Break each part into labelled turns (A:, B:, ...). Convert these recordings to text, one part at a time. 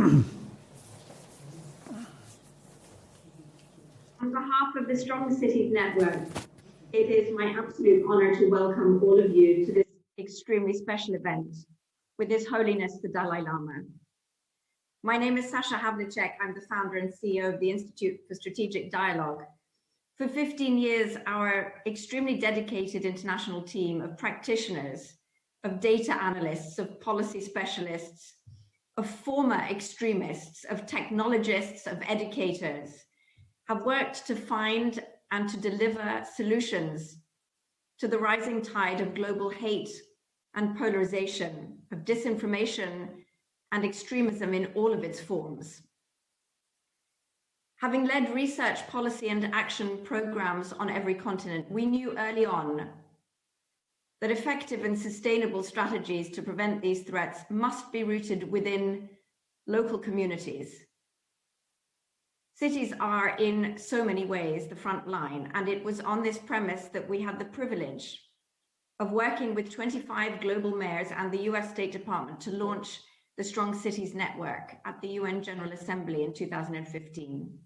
A: On behalf of the Strong Cities Network, it is my absolute honor to welcome all of you to this extremely special event with His Holiness the Dalai Lama. My name is Sasha Havlicek. I'm the founder and CEO of the Institute for Strategic Dialogue. For 15 years, our extremely dedicated international team of practitioners, of data analysts, of policy specialists, of former extremists, of technologists, of educators, have worked to find and to deliver solutions to the rising tide of global hate and polarization, of disinformation and extremism in all of its forms. Having led research, policy, and action programs on every continent, we knew early on that effective and sustainable strategies to prevent these threats must be rooted within local communities. Cities are in so many ways the front line, and it was on this premise that we had the privilege of working with 25 global mayors and the US State Department to launch the Strong Cities Network at the UN General Assembly in 2015.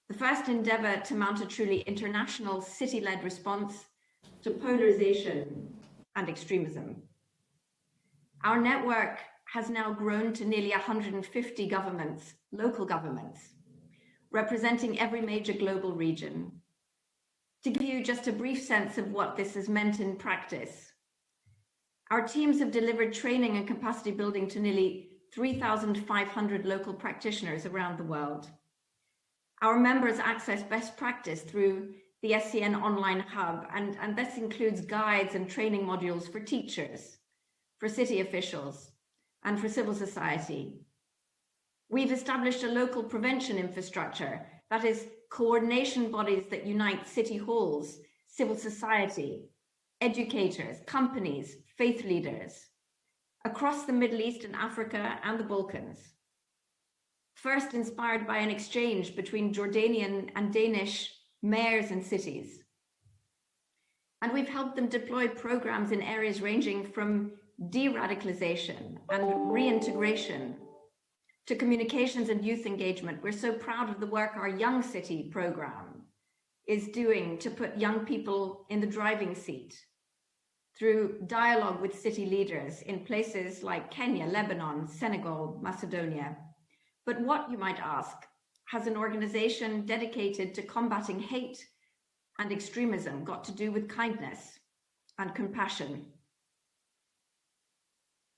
A: The first endeavor to mount a truly international city-led response to polarization and extremism. Our network has now grown to nearly 150 governments, local governments, representing every major global region. To give you just a brief sense of what this has meant in practice, our teams have delivered training and capacity building to nearly 3,500 local practitioners around the world. Our members access best practice through the SCN online hub, and this includes guides and training modules for teachers, for city officials, and for civil society. We've established a local prevention infrastructure, that is, coordination bodies that unite city halls, civil society, educators, companies, faith leaders across the Middle East and Africa and the Balkans. First inspired by an exchange between Jordanian and Danish mayors and cities. And we've helped them deploy programs in areas ranging from de-radicalization and reintegration to communications and youth engagement. We're so proud of the work our Young City program is doing to put young people in the driving seat through dialogue with city leaders in places like Kenya, Lebanon, Senegal, Macedonia. But what, you might ask, has an organization dedicated to combating hate and extremism got to do with kindness and compassion?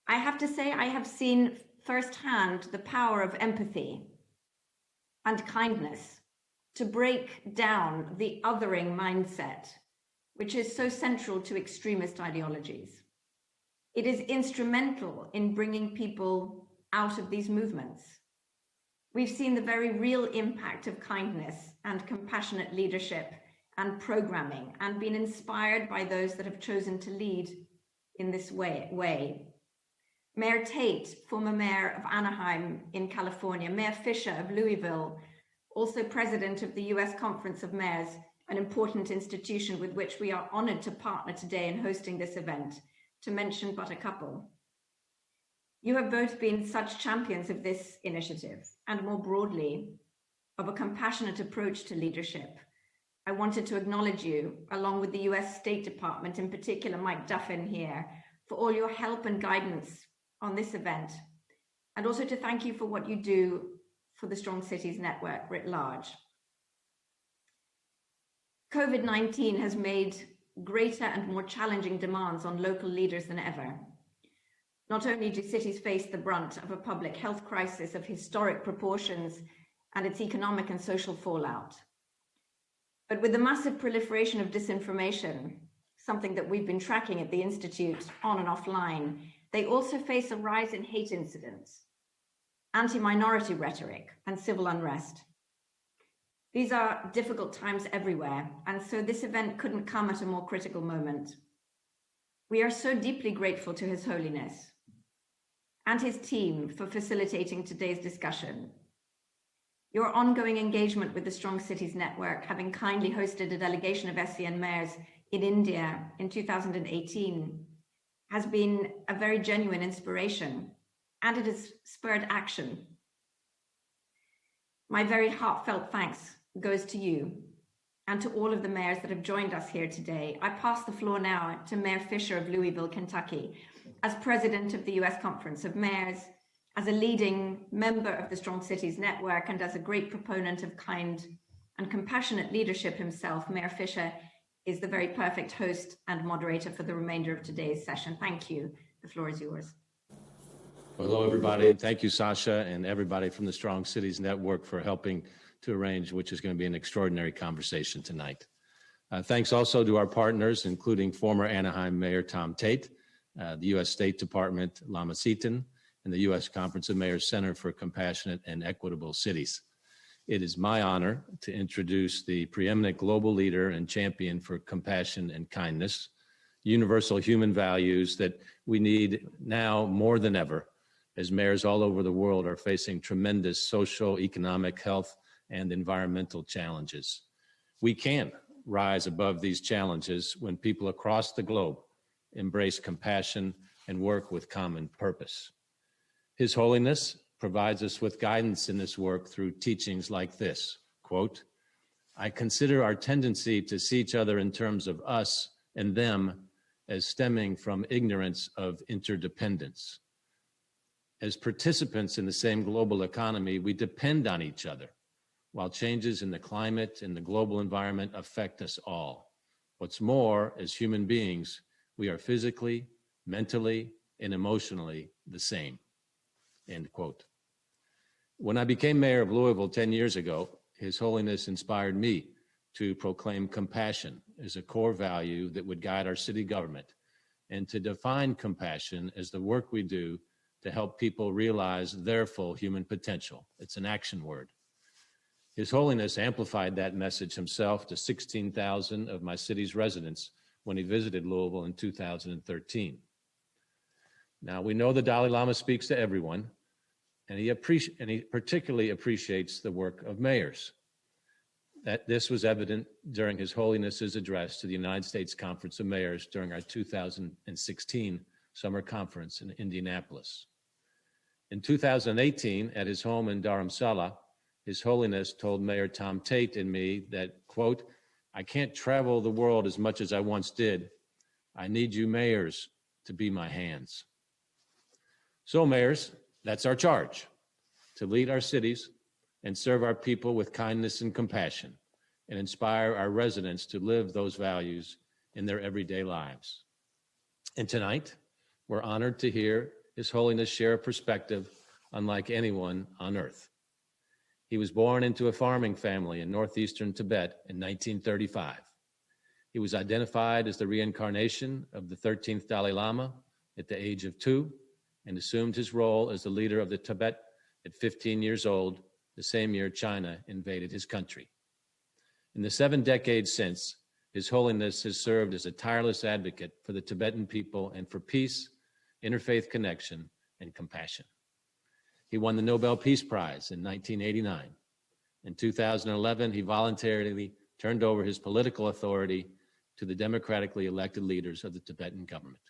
A: I have to say, I have seen firsthand the power of empathy and kindness to break down the othering mindset, which is so central to extremist ideologies. It is instrumental in bringing people out of these movements. We've seen the very real impact of kindness and compassionate leadership and programming, and been inspired by those that have chosen to lead in this way. Mayor Tate, former mayor of Anaheim in California, Mayor Fisher of Louisville, also president of the US Conference of Mayors, an important institution with which we are honored to partner today in hosting this event, to mention but a couple. You have both been such champions of this initiative, and more broadly, of a compassionate approach to leadership. I wanted to acknowledge you, along with the US State Department, in particular Mike Duffin here, for all your help and guidance on this event, and also to thank you for what you do for the Strong Cities Network writ large. COVID-19 has made greater and more challenging demands on local leaders than ever. Not only do cities face the brunt of a public health crisis of historic proportions and its economic and social fallout, but with the massive proliferation of disinformation, something that we've been tracking at the Institute on and offline, they also face a rise in hate incidents, anti-minority rhetoric, and civil unrest. These are difficult times everywhere, and so this event couldn't come at a more critical moment. We are so deeply grateful to His Holiness and his team for facilitating today's discussion. Your ongoing engagement with the Strong Cities Network, having kindly hosted a delegation of SCN mayors in India in 2018, has been a very genuine inspiration, and it has spurred action My very heartfelt thanks goes to you and to all of the mayors that have joined us here today. I pass the floor now to Mayor Fisher of Louisville, Kentucky, as president of the U.S. Conference of Mayors, as a leading member of the Strong Cities Network, and as a great proponent of kind and compassionate leadership himself. Mayor Fisher is the very perfect host and moderator for the remainder of today's session. Thank you. The floor is yours.
B: Hello, everybody. Thank you, Sasha, and everybody from the Strong Cities Network for helping to arrange, which is going to be an extraordinary conversation tonight. Thanks also to our partners, including former Anaheim Mayor Tom Tate, the U.S. State Department Lama Seaton, and the U.S. Conference of Mayors Center for Compassionate and Equitable Cities. It is my honor to introduce the preeminent global leader and champion for compassion and kindness, universal human values that we need now more than ever, as mayors all over the world are facing tremendous social, economic, health, and environmental challenges. We can rise above these challenges when people across the globe embrace compassion and work with common purpose. His Holiness provides us with guidance in this work through teachings like this, quote, "I consider our tendency to see each other in terms of us and them as stemming from ignorance of interdependence. As participants in the same global economy, we depend on each other, while changes in the climate and the global environment affect us all. What's more, as human beings, we are physically, mentally, and emotionally the same." End quote. When I became mayor of Louisville 10 years ago, His Holiness inspired me to proclaim compassion as a core value that would guide our city government, and to define compassion as the work we do to help people realize their full human potential. It's an action word. His Holiness amplified that message himself to 16,000 of my city's residents when he visited Louisville in 2013. Now, we know the Dalai Lama speaks to everyone, and he particularly appreciates the work of mayors. That this was evident during His Holiness's address to the United States Conference of Mayors during our 2016 summer conference in Indianapolis. In 2018, at his home in Dharamsala, His Holiness told Mayor Tom Tate and me that, quote, "I can't travel the world as much as I once did. I need you mayors to be my hands." So mayors, that's our charge, to lead our cities and serve our people with kindness and compassion, and inspire our residents to live those values in their everyday lives. And tonight, we're honored to hear His Holiness share a perspective unlike anyone on earth. He was born into a farming family in northeastern Tibet in 1935. He was identified as the reincarnation of the 13th Dalai Lama at the age of 2, and assumed his role as the leader of the Tibet at 15 years old, the same year China invaded his country. In the 7 decades since, His Holiness has served as a tireless advocate for the Tibetan people and for peace, interfaith connection, and compassion. He won the Nobel Peace Prize in 1989. In 2011, he voluntarily turned over his political authority to the democratically elected leaders of the Tibetan government.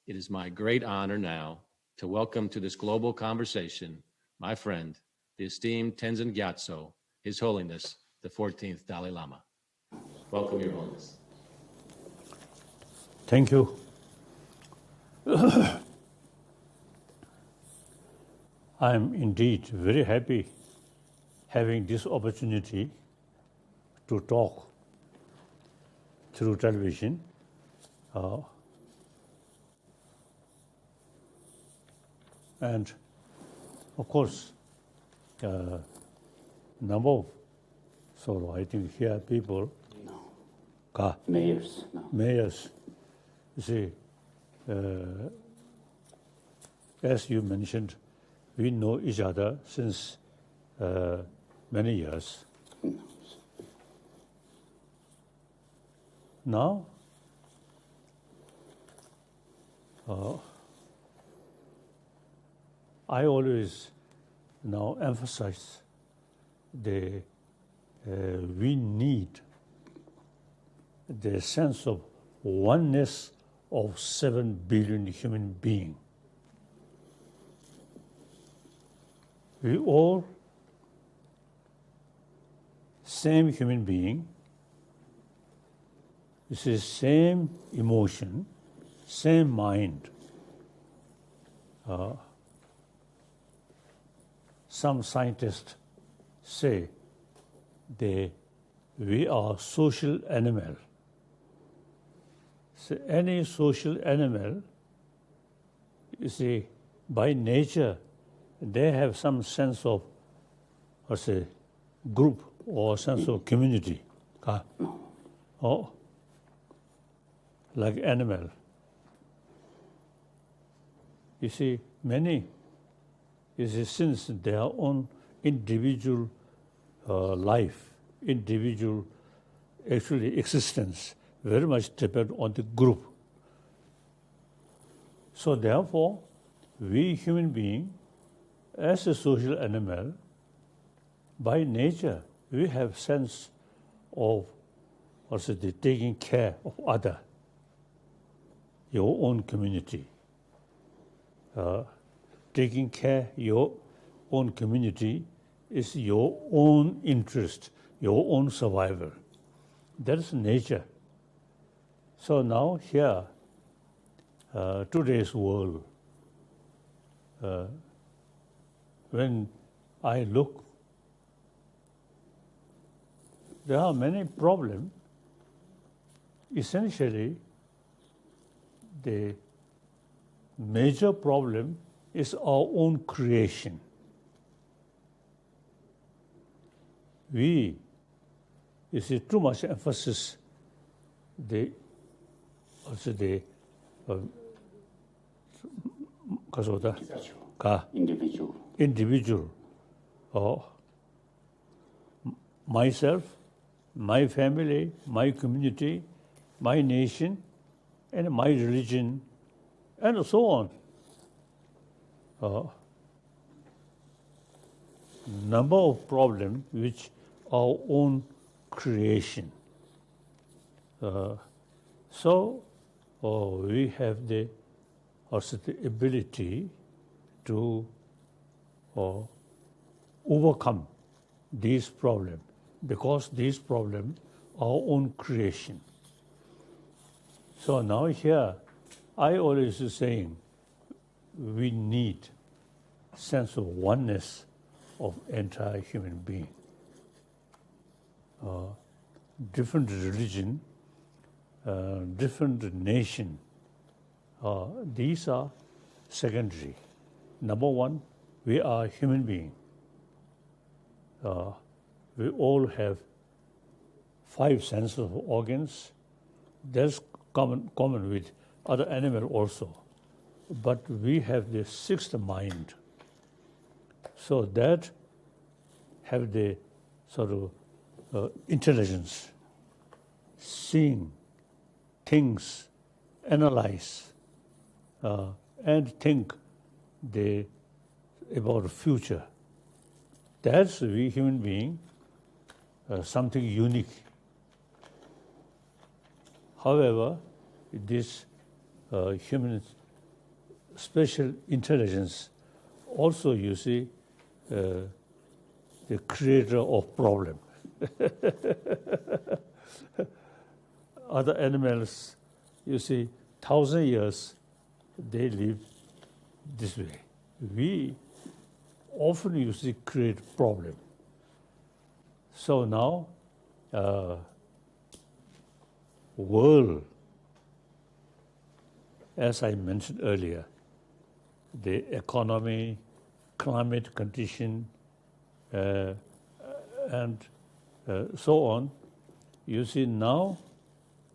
B: It is my great honor now to welcome to this global conversation my friend, the esteemed Tenzin Gyatso, His Holiness, the 14th Dalai Lama. Welcome, Your Holiness.
C: Thank you. I'm indeed very happy having this opportunity to talk through television. And of course, number of, I think here people,
D: Mayors.
C: mayors, you see, as you mentioned, we know each other since many years. Now, I always now emphasize we need the sense of oneness of 7 billion human beings. We all same human being, you see, same emotion, same mind. Some scientists say we are social animal. So any social animal, you see, by nature, they have some sense of, group or sense of community. Or like animal. You see, many, since their own individual life, individual actually existence, very much depend on the group. So therefore, we human beings, as a social animal, by nature, we have sense of also the taking care of other, your own community. Taking care of your own community is your own interest, your own survival. That is nature. So now here, today's world, when I look, there are many problems. Essentially, the major problem is our own creation. We, you see, too much emphasis individual, or myself, my family, my community, my nation, and my religion, and so on. Number of problems which our own creation. So we have the ability to overcome these problems, because these problems are our own creation. So now here, I always saying, we need sense of oneness of entire human being. Different religion, different nation, these are secondary. Number one, we are human being. We all have 5 senses of organs. That's common with other animals also. But we have the 6th mind. So that have the sort of intelligence, seeing things, analyze, and think about the future. That's we human being, something unique. However, this human special intelligence also, you see, the creator of problem. Other animals, you see, 1,000 years, they live this way. We often, you see, create problem. So now, world, as I mentioned earlier, the economy, climate condition, and so on. You see, now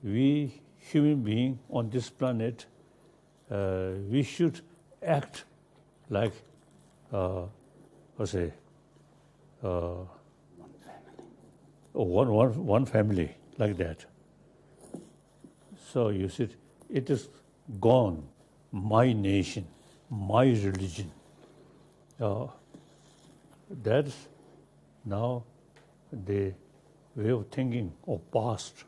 C: we human beings on this planet, we should act like, one family, like that. So you see, it is gone, my nation, my religion. That's now the way of thinking of past.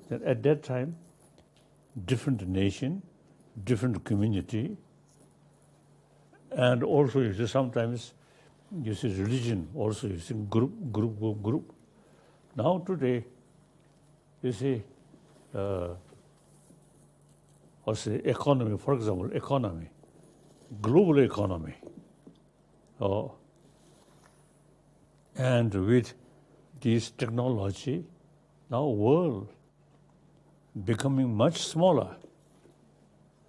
C: That at that time, different nation, different community, and also you see sometimes you see religion also, you see group. Now today, you see, or say economy, for example, economy, global economy, and with this technology, now world becoming much smaller.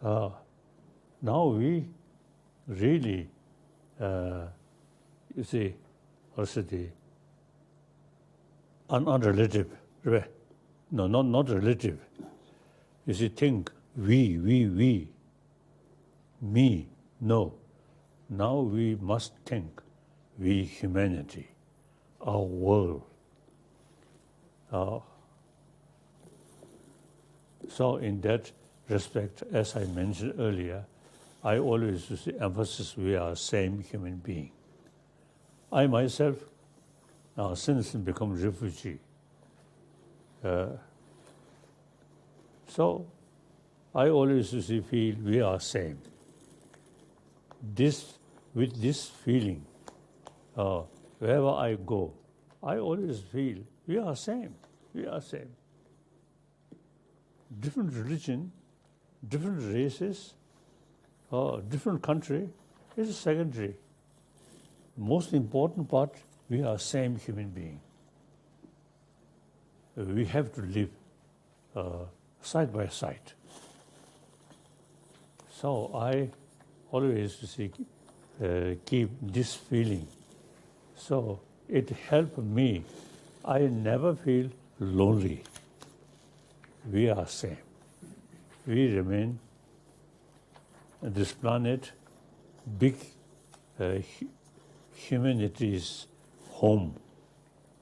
C: Now we really, you see, also the unrelative, no, not relative. You see, think we, me, no. Now we must think we, humanity, our world. So in that respect, as I mentioned earlier, I always use the emphasis we are same human being. I myself, now since become refugee, so I always feel we are same. With this feeling, wherever I go, I always feel we are same. We are same. Different religion, different races, different country is secondary. Most important part, we are same human being. We have to live side by side. So I always keep this feeling. So it helped me. I never feel lonely. We are same. We remain this planet, big humanity's home.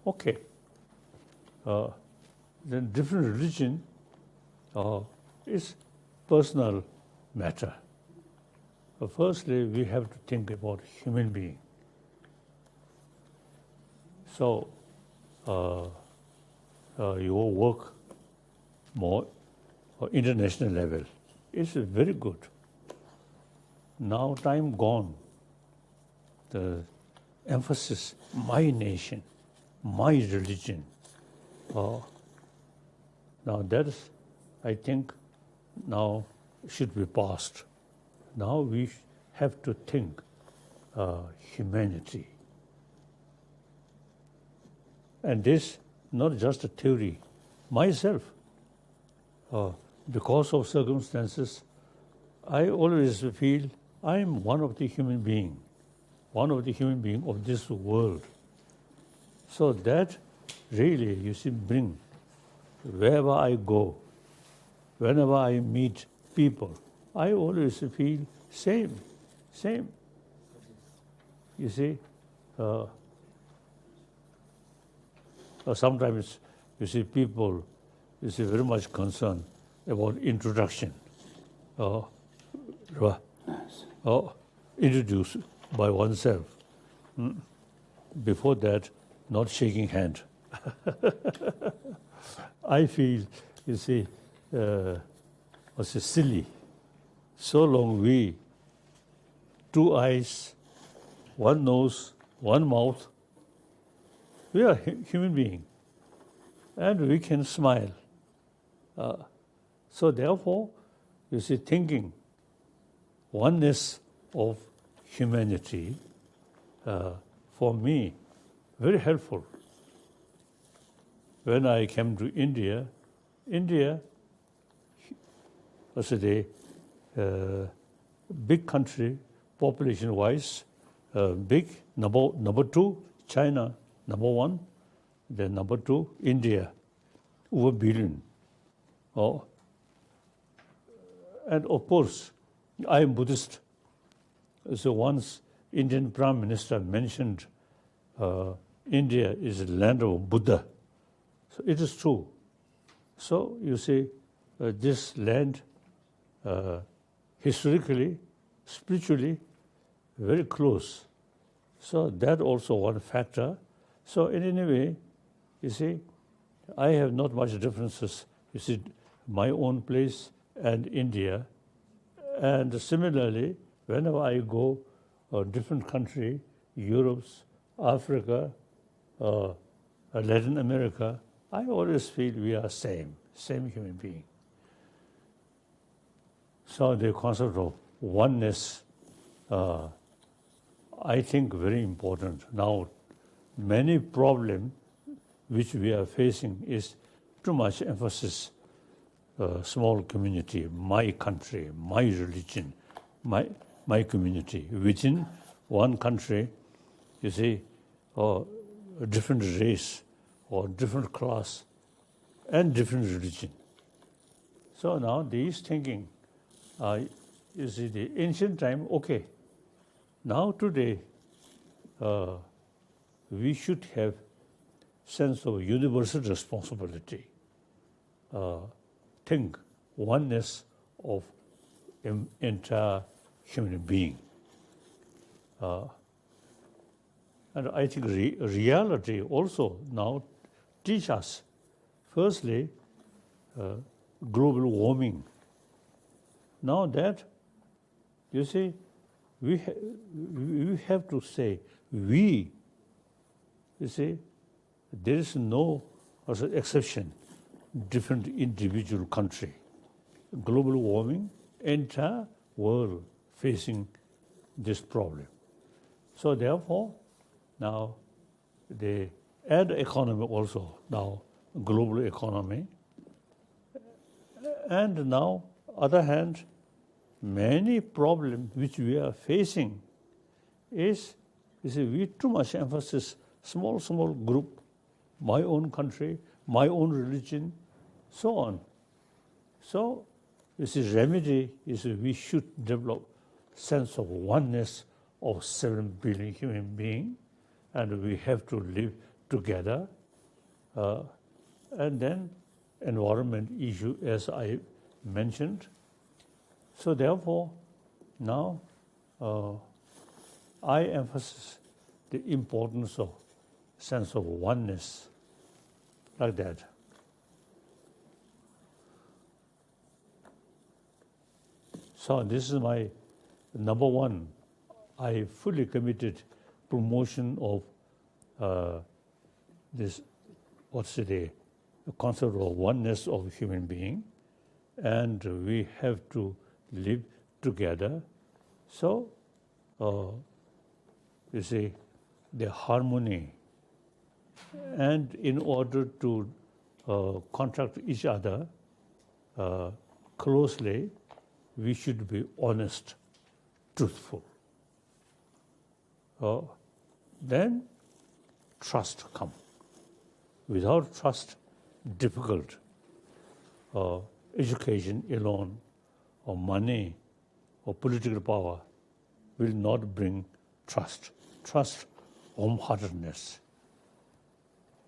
C: Okay. Then different religion is personal matter. But firstly, we have to think about human being. So your work more international level is very good. Now time gone. The emphasis, my nation, my religion. Now that is, I think, now should be past. Now we have to think humanity. And this, not just a theory. Myself, because of circumstances, I always feel I am one of the human beings of this world. So that really, you see, bring, wherever I go, whenever I meet people, I always feel same. You see, sometimes you see people, you see very much concerned about introduction. Introduce by oneself. Before that, not shaking hand. I feel, you see, silly. So long we, 2 eyes, 1 nose, 1 mouth, we are human being, and we can smile. So therefore, you see, thinking oneness of humanity, for me, very helpful. When I came to India, was a big country, population-wise, big. Number 2, China, number 1. Then number 2, India, over billion. And of course, I am Buddhist. So once Indian Prime Minister mentioned India is the land of Buddha. So it is true. So you see, this land historically, spiritually, very close. So that also one factor. So in any way, you see, I have not much differences. You see, my own place and India. And similarly, whenever I go a different country, Europe, Africa, Latin America, I always feel we are same human being. So the concept of oneness, I think very important. Now, many problems which we are facing is too much emphasis, small community, my country, my religion, my community. Within one country, you see, a different race or different class and different religion. So now these thinking, you see, the ancient time, okay. Now today, we should have sense of universal responsibility. Think oneness of entire human being. And I think reality also now teach us, firstly, global warming. Now that, you see, we have to say, we, you see, there is no exception, different individual country. Global warming, entire world facing this problem. So therefore, now the add economy also, now global economy. And now, other hand, many problems which we are facing is we too much emphasis, small group, my own country, my own religion, so on. So, this is remedy is we should develop sense of oneness of 7 billion human beings, and we have to live together. And then environment issue, as I mentioned. So therefore, now I emphasize the importance of sense of oneness, like that. So this is my number one. I fully committed promotion of this, the concept of oneness of human being, and we have to live together. So, you see, the harmony, and in order to contact each other closely, we should be honest, truthful. Then trust comes. Without trust, difficult. Education alone, or money, or political power will not bring trust. Trust, wholeheartedness.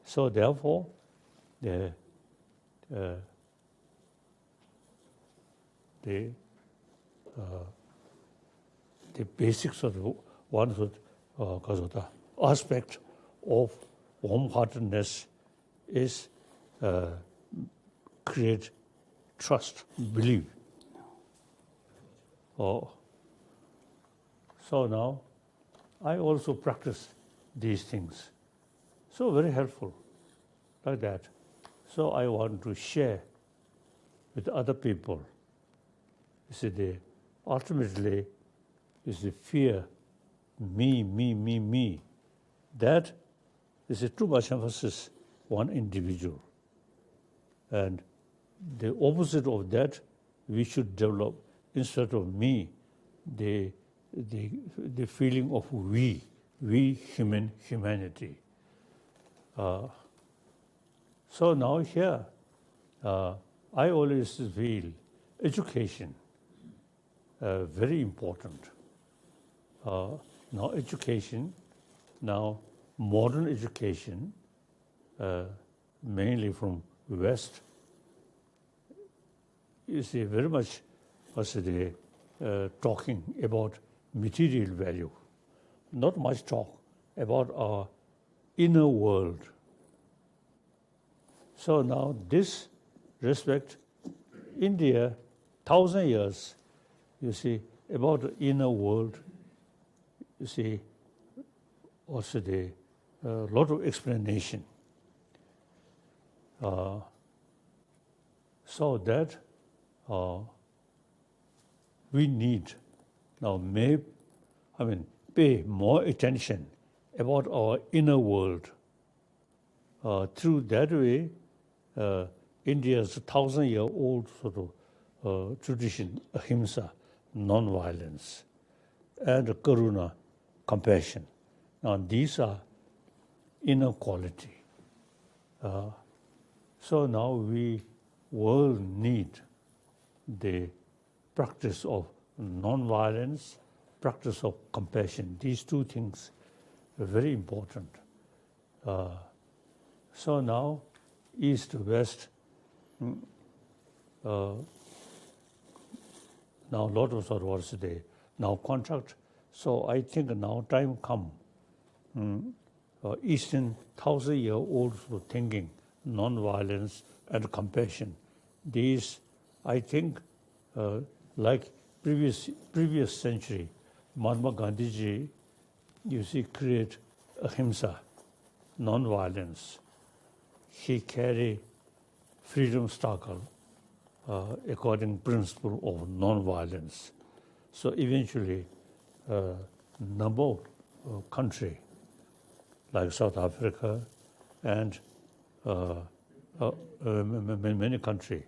C: So therefore, the basics of one aspect of wholeheartedness is create trust, believe. So now, I also practice these things. So very helpful, like that. So I want to share with other people. You see, ultimately, is the fear, me. That is too much emphasis on individual. And the opposite of that, we should develop, instead of me, the feeling of we humanity. So now here, I always feel education very important. Now education, now modern education, mainly from West, you see very much talking about material value, not much talk about our inner world. So now this respect, India, 1,000 years, you see, about the inner world, you see, also the lot of explanation. So that we need now pay more attention about our inner world. Through that way, India's 1,000-year-old sort of tradition, ahimsa, non-violence, and karuna, compassion. Now these are inner quality. So now we will need the practice of non-violence, practice of compassion. These two things are very important. So now, east, west, now lot of words today, now contract. So I think now time come, Eastern 1,000-year-old thinking, non-violence and compassion. These, I think, like previous century, Mahatma Gandhiji, you see, create ahimsa, non-violence. He carry freedom struggle according principle of non-violence. So eventually, number of country like South Africa and many countries,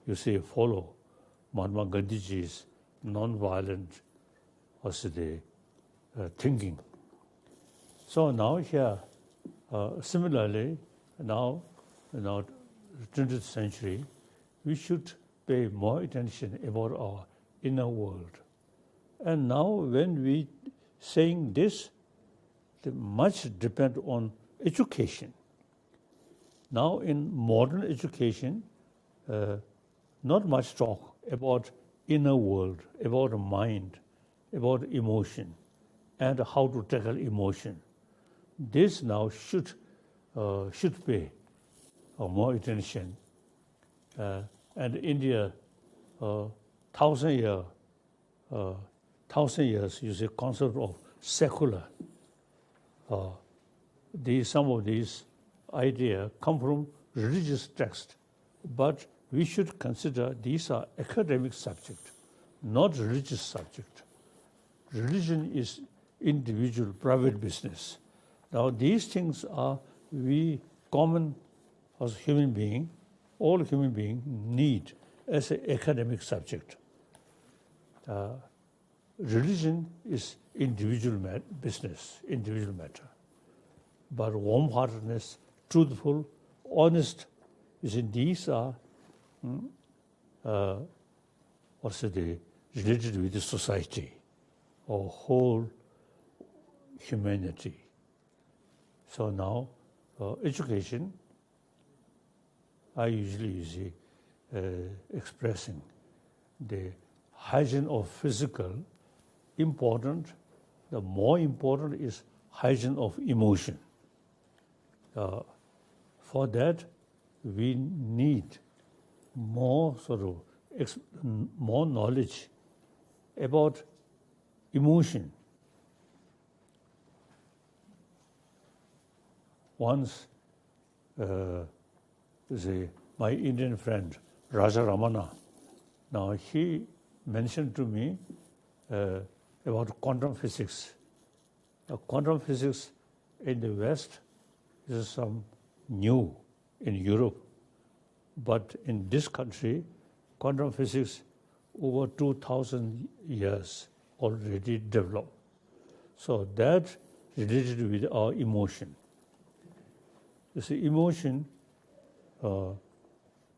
C: you see, follow Mahatma Gandhiji's non-violent thinking. So now here, similarly, now 20th century, we should pay more attention about our inner world. And now when we saying this, much depend on education. Now in modern education, not much talk about inner world, about mind, about emotion, and how to tackle emotion. This now should pay more attention. And India, 1,000 years, you see, concept of secular. Some of these ideas come from religious text, but we should consider these are academic subject, not religious subject. Religion is individual, private business. Now these things are we common as human being, all human beings need as an academic subject. Religion is individual business, individual matter. But warm-heartedness, truthful, honest, these are related with the society or whole humanity. So now, education, I usually expressing the hygiene of physical important. The more important is hygiene of emotion. For that, we need more more knowledge about emotion. Once, my Indian friend Raja Ramana, now he mentioned to me about quantum physics. Now, quantum physics in the West is some new in Europe, but in this country, quantum physics over 2,000 years already developed. So that related with our emotion. You see, emotion,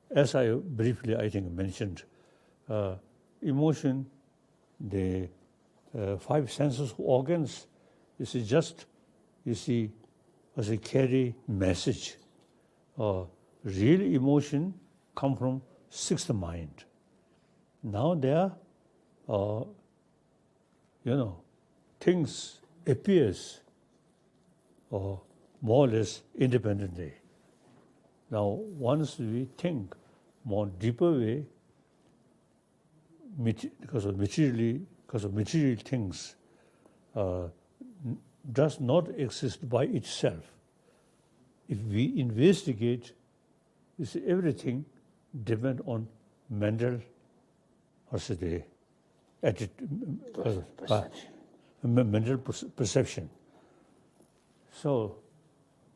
C: as I briefly, I think, mentioned, emotion, the five senses organs, as a carry message. Real emotion come from sixth mind. Now there are, things appears more or less independently. Now, once we think more deeper way, because of material things, does not exist by itself. If we investigate You see, everything depends on mental, mental perception. So,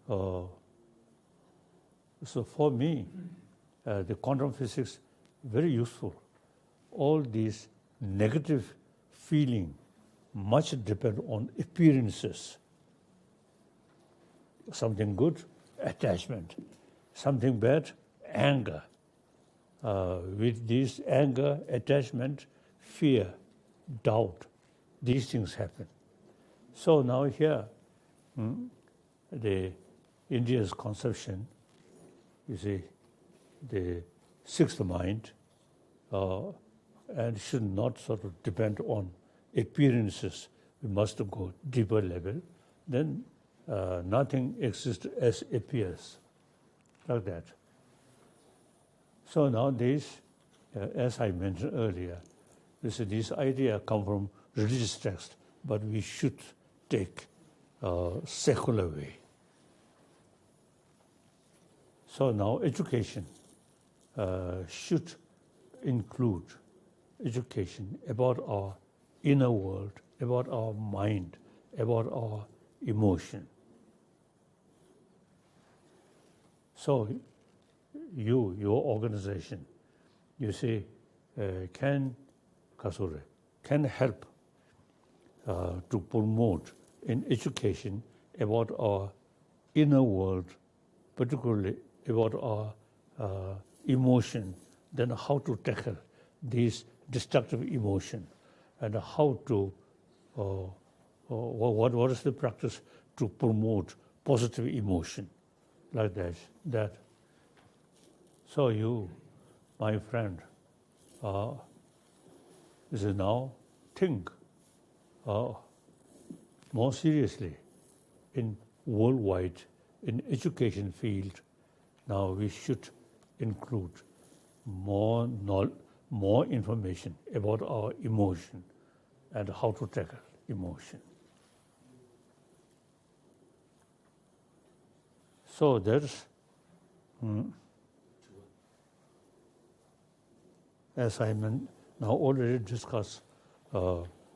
C: so for me, the quantum physics very useful. All these negative feeling much depend on appearances. Something good, attachment. Something bad, anger. With this anger, attachment, fear, doubt, these things happen. So now here, the India's conception, you see, the sixth mind, and should not sort of depend on appearances. We must go deeper level. Then nothing exists as appears, like that. So nowadays, as I mentioned earlier, this idea come from religious text, but we should take secular way. So now education should include education about our inner world, about our mind, about our emotion. So your organization, you see, can help to promote in education about our inner world, particularly about our emotion, then how to tackle these destructive emotion, and how to, what is the practice to promote positive emotion, like that. So you, my friend, is now think more seriously in worldwide, in education field. Now we should include more information about our emotion and how to tackle emotion. So there's, as I now already discussed,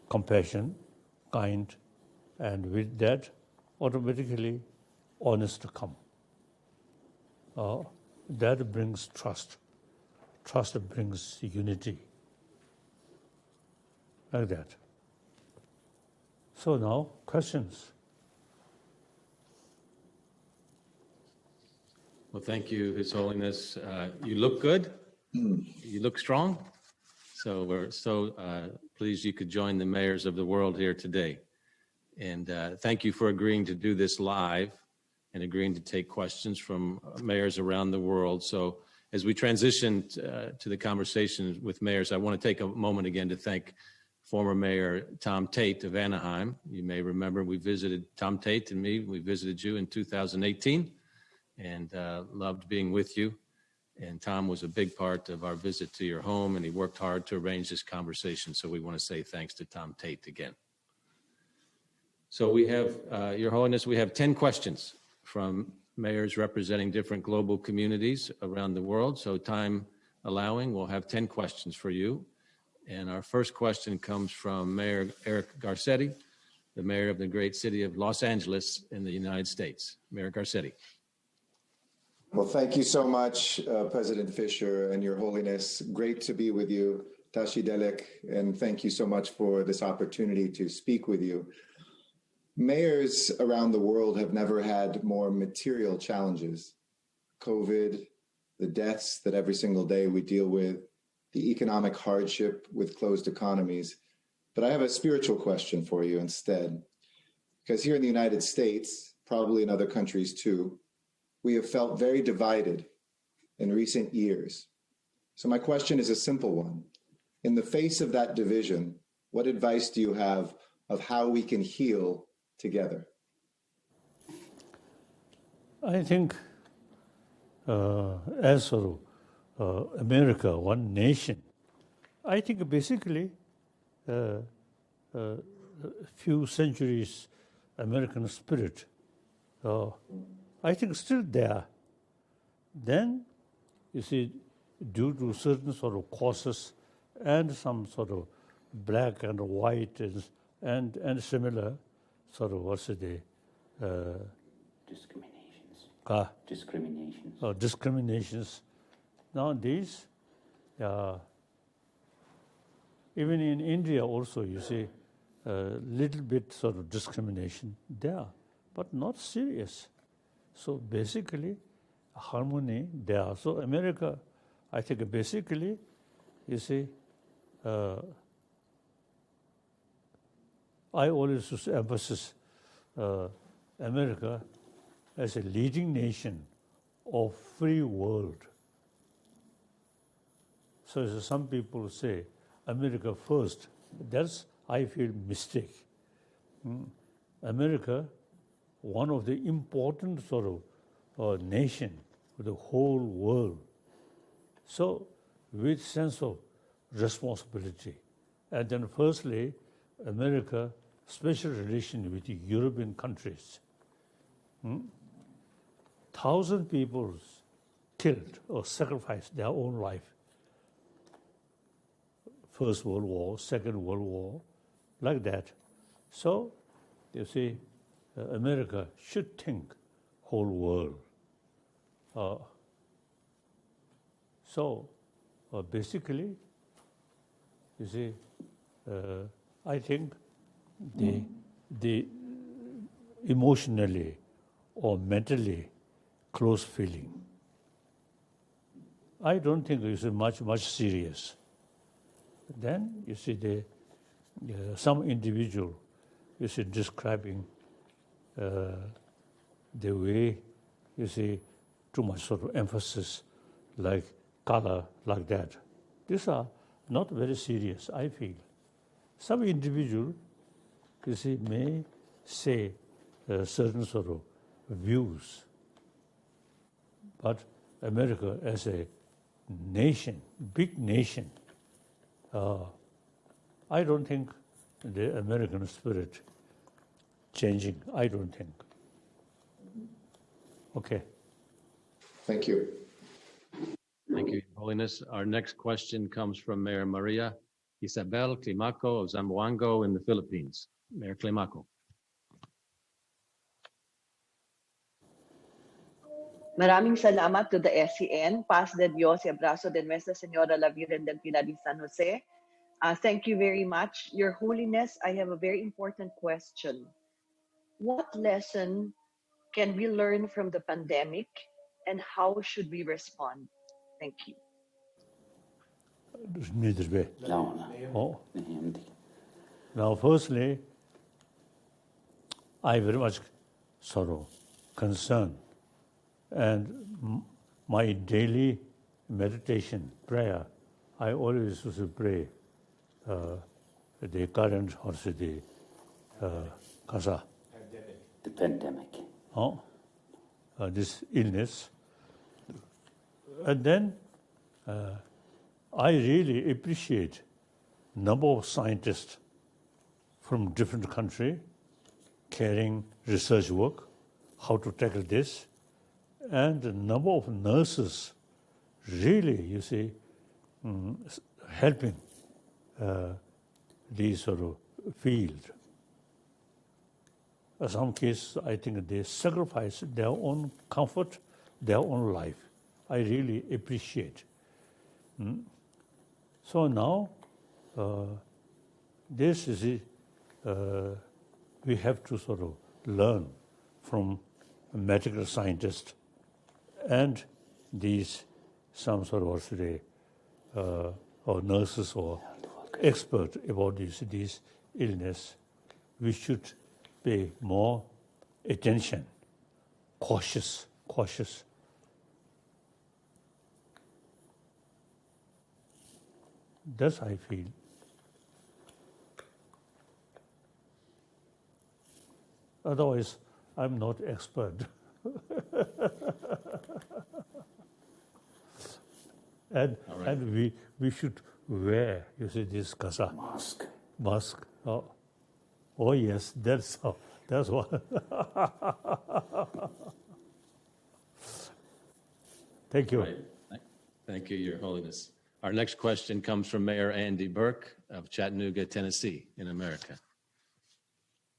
C: compassion, kind, and with that, automatically, honest come. That brings trust. Trust brings unity. Like that. So now, questions.
B: Well, thank you, His Holiness. You look good. You look strong. So we're so pleased you could join the mayors of the world here today. And thank you for agreeing to do this live and agreeing to take questions from mayors around the world. So as we transition to the conversation with mayors, I want to take a moment again to thank former Mayor Tom Tate of Anaheim. You may remember we visited, Tom Tate and me, we visited you in 2018 and loved being with you. And Tom was a big part of our visit to your home, and he worked hard to arrange this conversation. So we want to say thanks to Tom Tate again. So we have, Your Holiness, we have 10 questions from mayors representing different global communities around the world. So time allowing, we'll have 10 questions for you. And our first question comes from Mayor Eric Garcetti, the mayor of the great city of Los Angeles in the United States. Mayor Garcetti.
D: Well, thank you so much, President Fisher and Your Holiness. Great to be with you, Tashi Delek, and thank you so much for this opportunity to speak with you. Mayors around the world have never had more material challenges. COVID, the deaths that every single day we deal with, the economic hardship with closed economies. But I have a spiritual question for you instead, because here in the United States, probably in other countries too, we have felt very divided in recent years. So my question is a simple one. In the face of that division, what advice do you have of how we can heal together?
C: I think as for America, one nation, I think basically a few centuries American spirit, I think still there. Then you see, due to certain sort of causes and some sort of black and white and similar sort of discriminations. Now these, even in India also, you see, little bit sort of discrimination there, but not serious. So basically, harmony there. So America, I think basically, you see, I always emphasize America as a leading nation of free world. So some people say America first. That's, I feel, mistake. America, one of the important sort of nation for the whole world. So with sense of responsibility. And then firstly, America, special relation with the European countries. 1,000 people killed or sacrificed their own life. First World War, Second World War, like that. So, you see, America should think whole world. Basically, you see, I think the emotionally or mentally close feeling, I don't think it's much serious. Then you see some individual, you see, describing the way, you see, too much sort of emphasis, like color, like that. These are not very serious, I feel. Some individual, you see, may say certain sort of views, but America as a nation, big nation, I don't think the American spirit changing. I don't think. Okay.
D: Thank you.
B: Thank you, Your Holiness. Our next question comes from Mayor Maria Isabel Climaco of Zamboanga in the Philippines. Mayor Climaco.
E: Maraming salamat to the SCN, Paz de Dios y Abrazo de Nuestra Señora la Virgen del Pilar de San Jose. Thank you very much. Your Holiness, I have a very important question. What lesson can we learn from the pandemic and how should we respond? Thank you.
C: Now, firstly, I very much sort of concerned, and my daily meditation, prayer, I always used to pray the current, or the kasa.
F: The pandemic.
C: This illness. And then I really appreciate number of scientists from different countries carrying research work, how to tackle this, and the number of nurses really, you see, helping these sort of field. In some cases, I think they sacrifice their own comfort, their own life. I really appreciate. So now, this is we have to sort of learn from medical scientists and these some sort of or nurses or experts about this illness. We should pay more attention, cautious. That's I feel. Otherwise, I'm not expert. And we should wear, you see, this kasa. Mask. Oh yes, that's what. Thank you.
B: Right. Thank you, Your Holiness. Our next question comes from Mayor Andy Burke of Chattanooga, Tennessee, in America.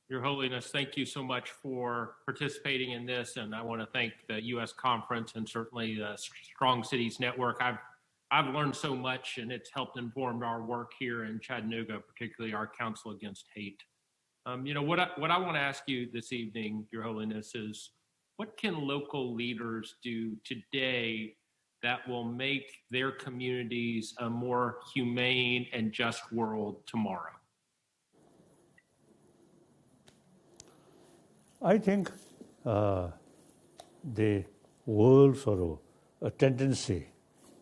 G: Your Holiness, thank you so much for participating in this, and I want to thank the U.S. Conference and certainly the Strong Cities Network. I've learned so much, and it's helped inform our work here in Chattanooga, particularly our Council Against Hate. What I want to ask you this evening, Your Holiness, is what can local leaders do today that will make their communities a more humane and just world tomorrow?
C: I think the world sort of a tendency,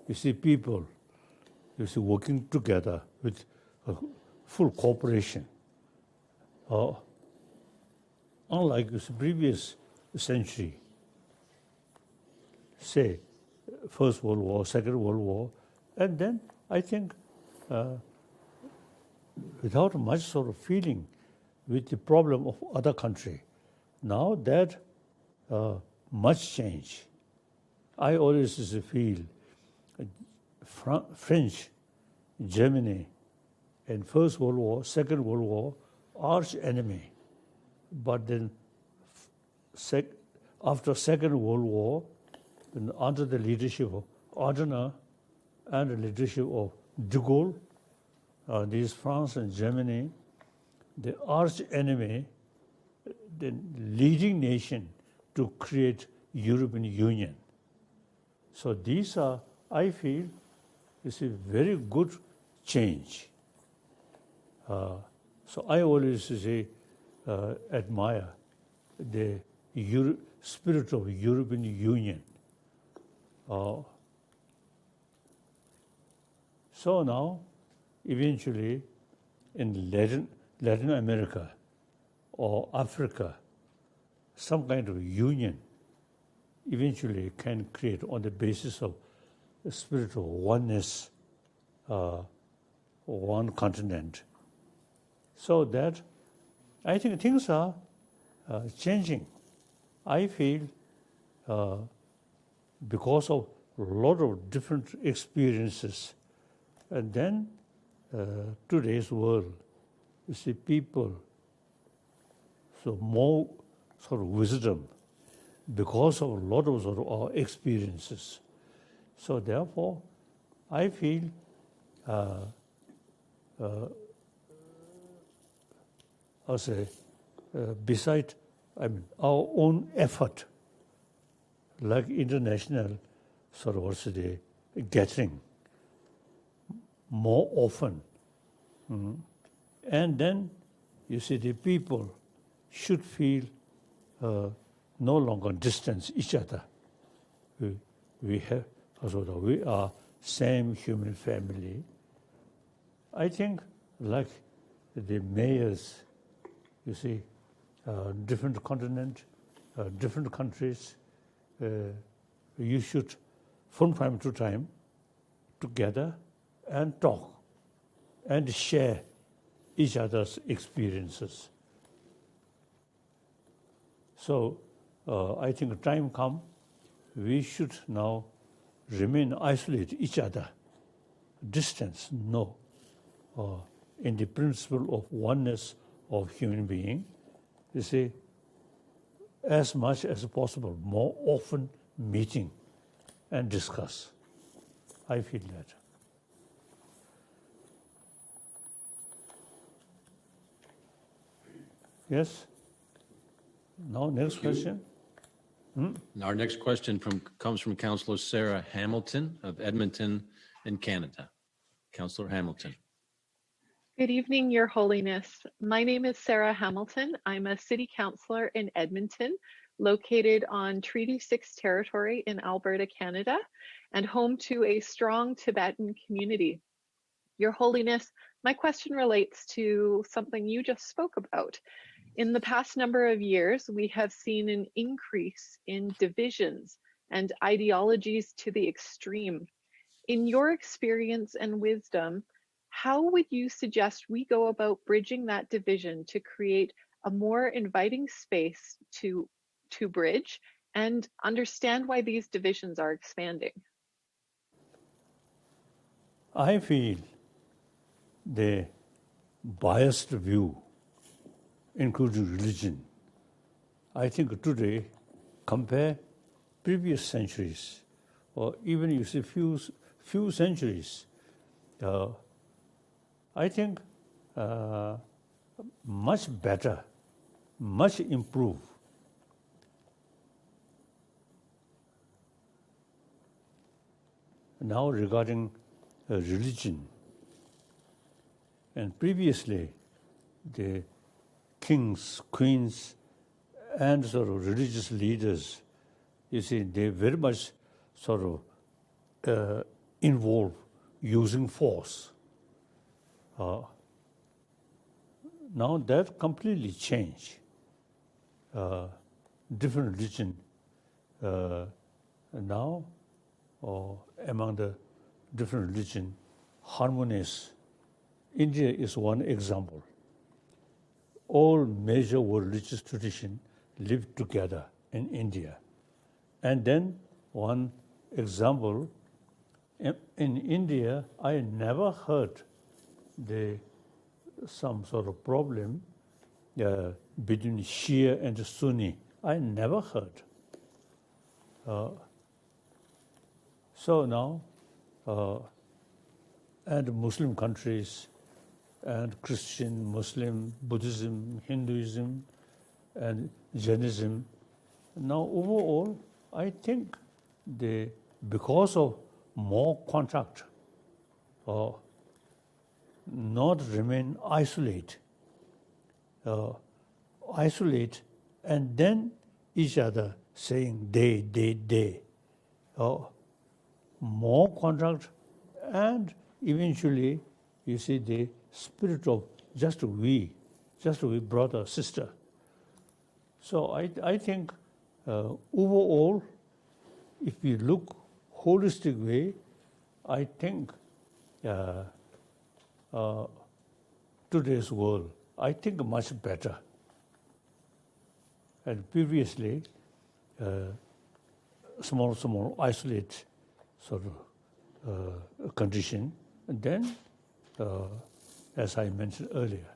C: you see people, you see working together with full cooperation. Unlike the previous century, say First World War, Second World War, and then I think without much sort of feeling with the problem of other country. Now that much change. I always feel French, Germany, and First World War, Second World War, arch enemy. But then after Second World War, under the leadership of Adenauer and the leadership of de Gaulle, these France and Germany, the arch enemy, the leading nation to create European Union. So these are, I feel, is a very good change. So I always say, admire the spirit of European Union. So now, eventually, in Latin America or Africa, some kind of union eventually can create on the basis of the spirit of oneness, one continent. So that I think things are changing. I feel because of a lot of different experiences. And then today's world, you see people, so more sort of wisdom because of a lot of sort of our experiences. So therefore, I feel beside our own effort, like international sort of also the gathering more often. And then you see the people should feel no longer distance each other. We are same human family. I think like the mayors, you see, different continent, different countries, you should, from time to time, together and talk and share each other's experiences. So I think time come, we should now remain isolated each other. Distance, no. In the principle of oneness of human being, you see, as much as possible, more often meeting and discuss. I feel that. Yes? Now, next question.
B: Our next question comes from Councillor Sarah Hamilton of Edmonton in Canada. Councillor Hamilton.
H: Good evening, Your Holiness. My name is Sarah Hamilton. I'm a city councillor in Edmonton, located on Treaty 6 territory in Alberta, Canada, and home to a strong Tibetan community. Your Holiness, my question relates to something you just spoke about. In the past number of years, we have seen an increase in divisions and ideologies to the extreme. In your experience and wisdom, how would you suggest we go about bridging that division to create a more inviting space to bridge and understand why these divisions are expanding?
C: I feel the biased view, including religion, I think today, compare previous centuries, or even you see few centuries, I think much better, much improved. Now regarding religion, and previously the kings, queens, and sort of religious leaders, you see, they very much sort of involved using force. Now that completely changed. Different religion now, among the different religion, harmonious. India is one example. All major religious traditions live together in India. And then one example, in India, I never heard some sort of problem between Shia and Sunni. I never heard. So now, and Muslim countries, and Christian, Muslim, Buddhism, Hinduism, and Jainism. Now, overall, I think because of more contact, not remain isolate, and then each other saying they. More contact, and eventually, you see the spirit of just we brother, sister. So I think overall, if we look holistic way, I think today's world, I think much better. And previously, small isolate sort of condition, and then, as I mentioned earlier.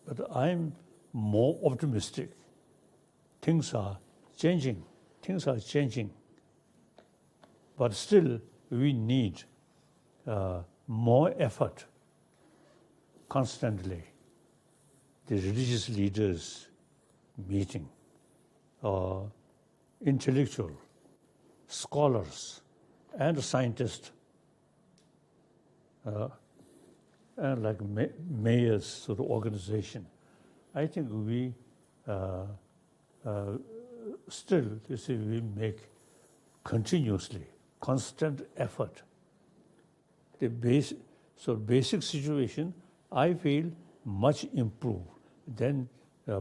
C: But I'm more optimistic. Things are changing. But still, we need more effort constantly. The religious leaders meeting, intellectual, scholars, and scientists, and like mayors sort of organization. I think we still, you see, we make continuously, constant effort. The basic situation, I feel, much improved than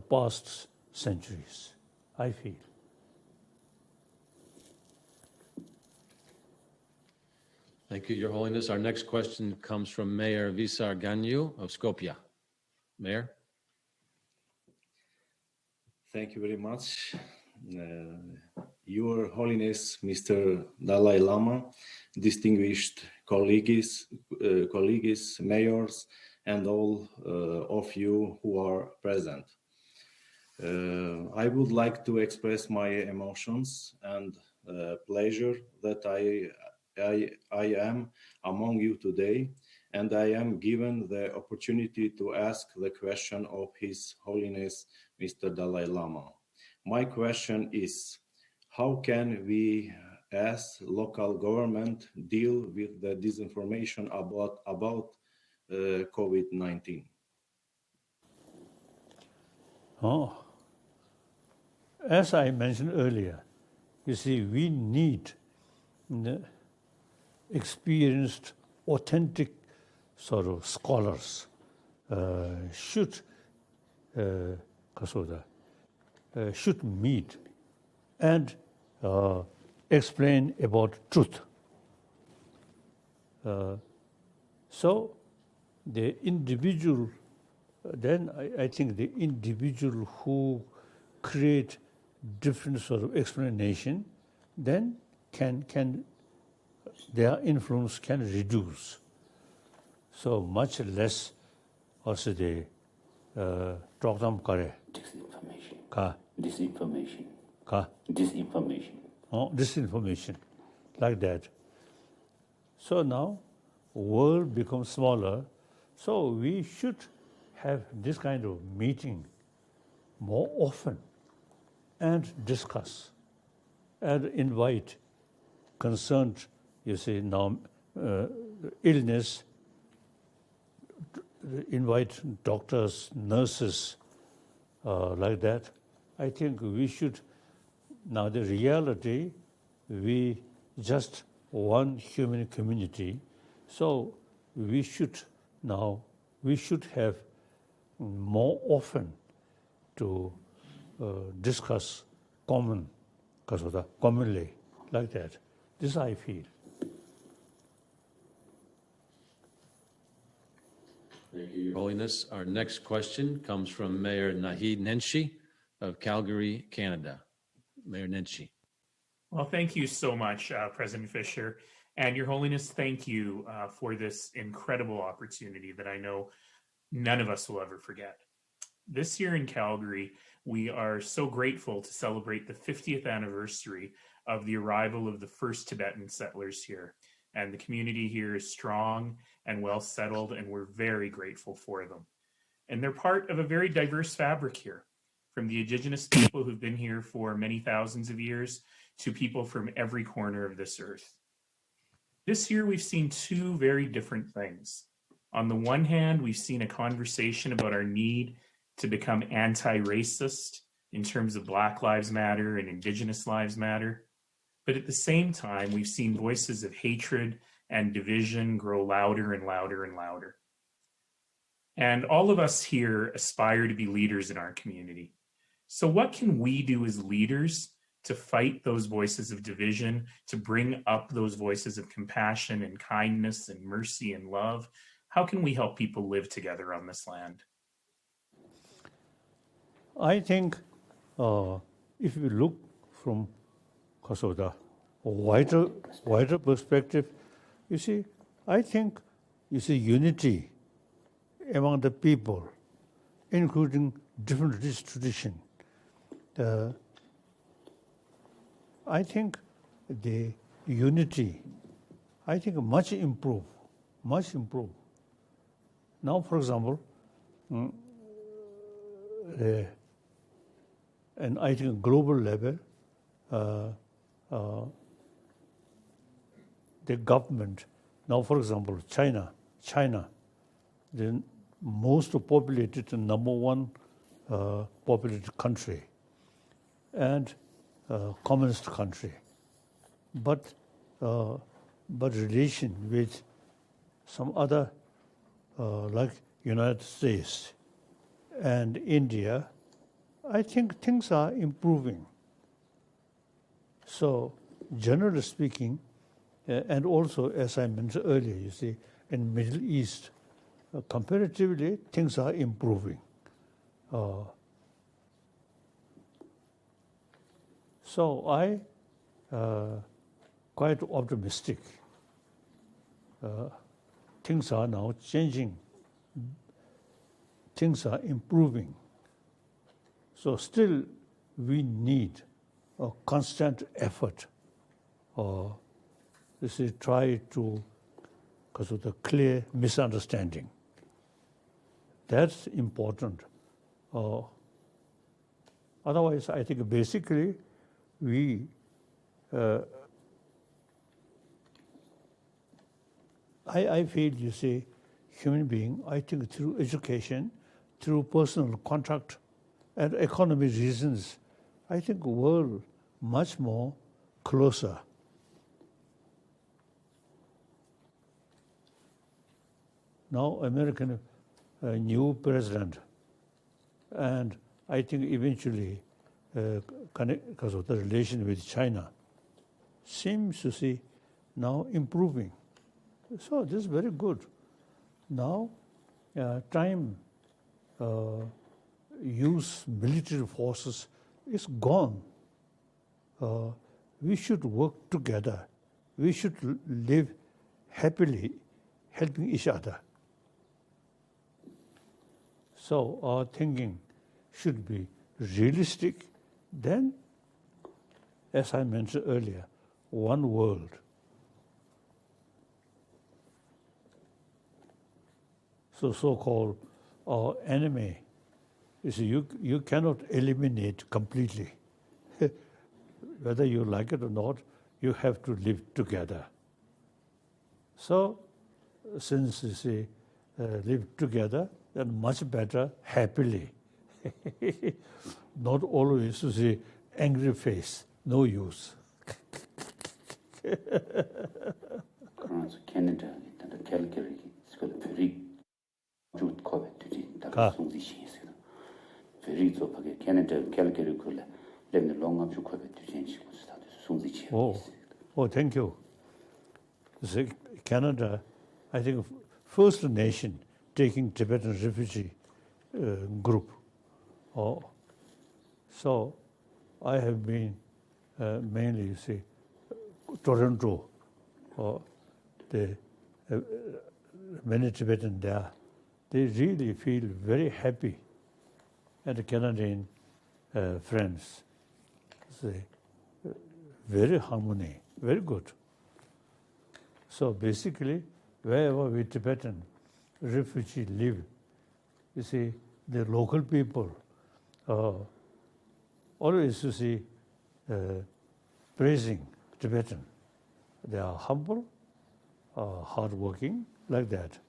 C: past centuries, I feel.
B: Thank you, Your Holiness. Our next question comes from Mayor Visar Ganyu of Skopje. Mayor?
I: Thank you very much. Your Holiness, Mr. Dalai Lama, distinguished colleagues, mayors, and all of you who are present. I would like to express my emotions and pleasure that I am among you today, and I am given the opportunity to ask the question of His Holiness, Mr. Dalai Lama. My question is, how can we as local government deal with the disinformation about COVID-19?
C: As I mentioned earlier, you see, we need experienced, authentic sort of scholars should meet and explain about truth. So the individual, then I think the individual who create different sort of explanation, then can their influence can reduce. So much less also the talk them kare.
F: Disinformation.
C: Ka.
F: Disinformation.
C: Ka.
F: Disinformation.
C: Oh, disinformation, like that. So now, world becomes smaller. So we should have this kind of meeting more often and discuss and invite concerned, you see, now illness, invite doctors, nurses, like that. I think we should, now the reality, we just one human community, so we should have more often to discuss commonly, like that. This I feel.
B: Thank you, Your Holiness. Our next question comes from Mayor Naheed Nenshi of Calgary, Canada. Mayor Nenshi.
J: Well, thank you so much, President Fisher. And Your Holiness, thank you for this incredible opportunity that I know none of us will ever forget. This year in Calgary, we are so grateful to celebrate the 50th anniversary of the arrival of the first Tibetan settlers here. And the community here is strong and well settled, and we're very grateful for them. And they're part of a very diverse fabric here, from the indigenous people who've been here for many thousands of years to people from every corner of this earth. This year, we've seen two very different things. On the one hand, we've seen a conversation about our need to become anti-racist in terms of Black Lives Matter and Indigenous Lives Matter. But at the same time, we've seen voices of hatred and division grow louder and louder and louder. And all of us here aspire to be leaders in our community. So what can we do as leaders to fight those voices of division, to bring up those voices of compassion and kindness and mercy and love? How can we help people live together on this land?
C: I think if you look from the wider perspective, you see, I think unity among the people, including different religious tradition. I think the unity, I think much improve. Now, for example, and I think global level, the government, now for example, China, the most populated, number one populated country, and communist country, but relation with some other like United States and India, I think things are improving. So generally speaking, and also as I mentioned earlier, you see, in Middle East, comparatively things are improving. So I quite optimistic. Things are now changing. Things are improving. So still we need a constant effort. This is try to, because of the clear misunderstanding. That's important. Otherwise, I think basically we I feel, you see, human being, I think through education, through personal contact and economic reasons, I think world much more closer. Now American new president, and I think eventually, because of the relation with China, seems to see now improving. So this is very good. Now, time use military forces is gone. We should work together we should live happily, helping each other. So our thinking should be realistic. Then, as I mentioned earlier, one world. So-called our enemy, you see, you cannot eliminate completely. Whether you like it or not, you have to live together. So, since you see, live together, then much better happily. Not always you see angry face, no use.
F: Canada, Calgary, it's got very good COVID. Very good. Canada, Calgary, then the long up to COVID to change.
C: Oh, thank you. See, Canada, I think, first nation taking Tibetan refugee group. So I have been mainly, you see, Toronto, the many Tibetan there, they really feel very happy. And the Canadian friends, say, very harmony, very good. So basically, wherever we Tibetan refugee live, you see, the local people always, you see, praising Tibetan. They are humble, hardworking, like that.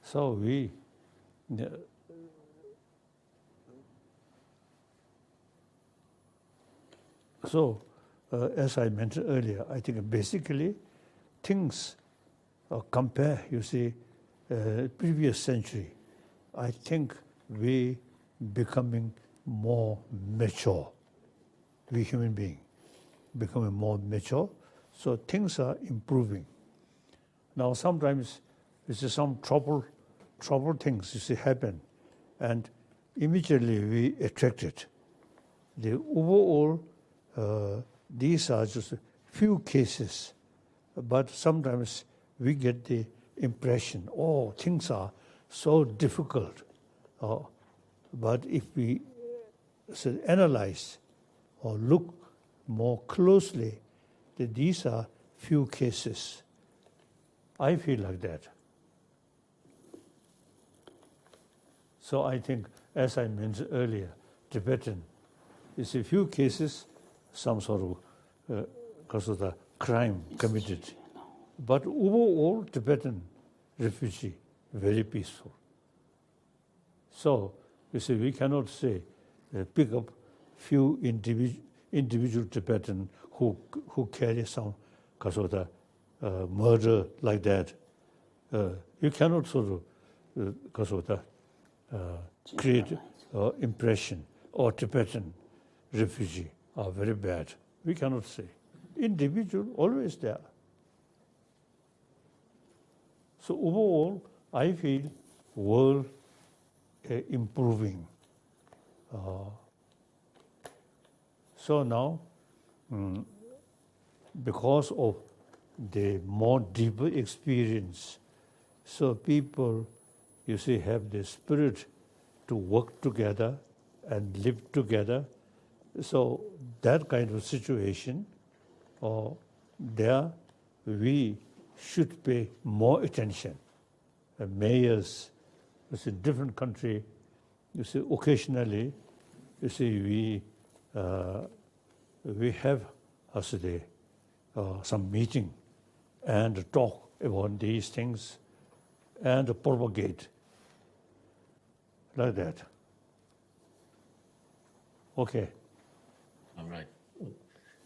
C: So we as I mentioned earlier, I think basically things compare, you see, previous century. I think we becoming more mature. We human beings becoming more mature. So things are improving. Now sometimes you see some trouble things you see happen, and immediately we attract it. The overall, these are just a few cases, but sometimes we get the impression, oh, things are so difficult. But if we analyze or look more closely, that these are few cases. I feel like that. So I think, as I mentioned earlier, Tibetan is a few cases, some sort of because of the crime committed. But overall, Tibetan refugee, very peaceful. So, you see, we cannot say, pick up few individual Tibetan who carry some because of the murder like that. You cannot sort of, because of the create impression or Tibetan refugee are very bad. We cannot say. Individual, always there. So overall, I feel world improving. So now, because of the more deeper experience, so people, you see, have the spirit to work together and live together. So that kind of situation, there we should pay more attention. Mayors, you see, different country, you see, occasionally, you see, we have some meeting and talk about these things and propagate like that. Okay.
B: All right.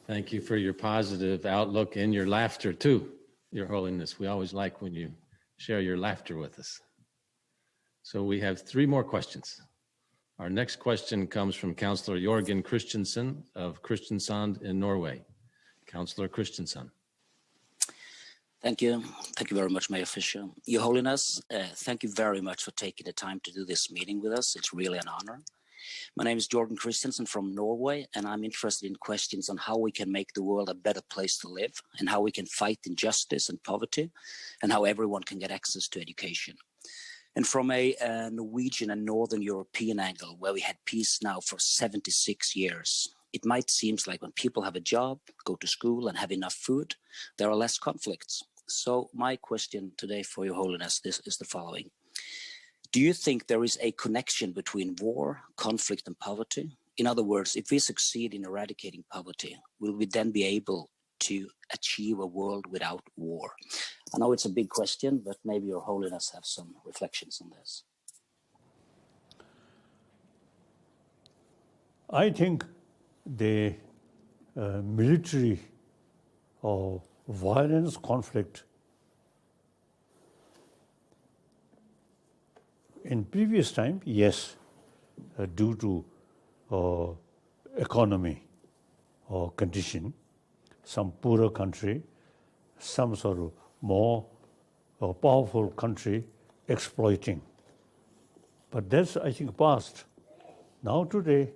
B: Thank you for your positive outlook and your laughter too, Your Holiness. We always like when you share your laughter with us. So we have 3 more questions. Our next question comes from Councillor Jorgen Christensen of Kristiansand in Norway. Councillor Christensen.
K: Thank you. Thank you very much, Mayor Fisher. Your Holiness, thank you very much for taking the time to do this meeting with us. It's really an honor. My name is Jordan Christensen from Norway, and I'm interested in questions on how we can make the world a better place to live, and how we can fight injustice and poverty, and how everyone can get access to education. And from a Norwegian and Northern European angle, where we had peace now for 76 years, it might seem like when people have a job, go to school, and have enough food, there are less conflicts. So my question today for Your Holiness is the following. Do you think there is a connection between war, conflict, and poverty? In other words, if we succeed in eradicating poverty, will we then be able to achieve a world without war? I know it's a big question, but maybe Your Holiness have some reflections on this.
C: I think the military or violence conflict in previous time, yes, due to economy or condition, some poorer country, some sort of more powerful country exploiting. But that's, I think, past. Now today,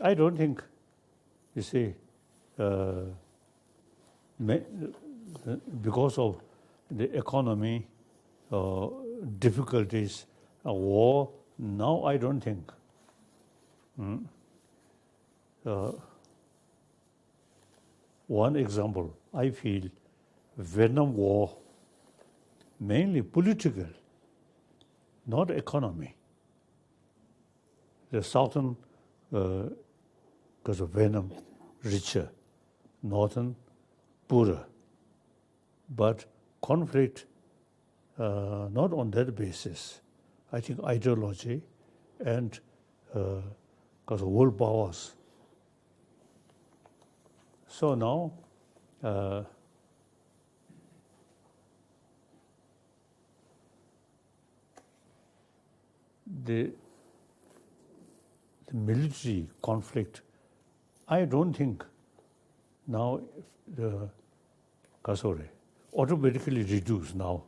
C: I don't think, you see, because of the economy difficulties, war, now I don't think. One example, I feel Vietnam War, mainly political, not economy. The southern, because of Vietnam, richer, northern, poorer. But conflict, not on that basis. I think ideology and because of world powers. So now, the military conflict, I don't think now the Kasore automatically reduced now,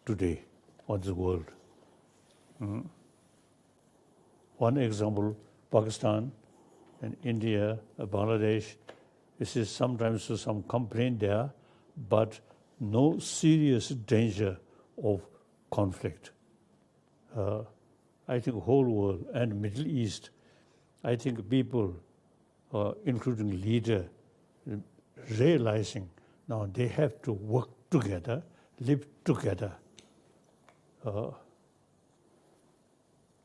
C: today, on the world. One example, Pakistan and India, Bangladesh, this is sometimes some complaint there, but no serious danger of conflict. I think whole world and Middle East, I think people, including leader, realizing now they have to work together, live together.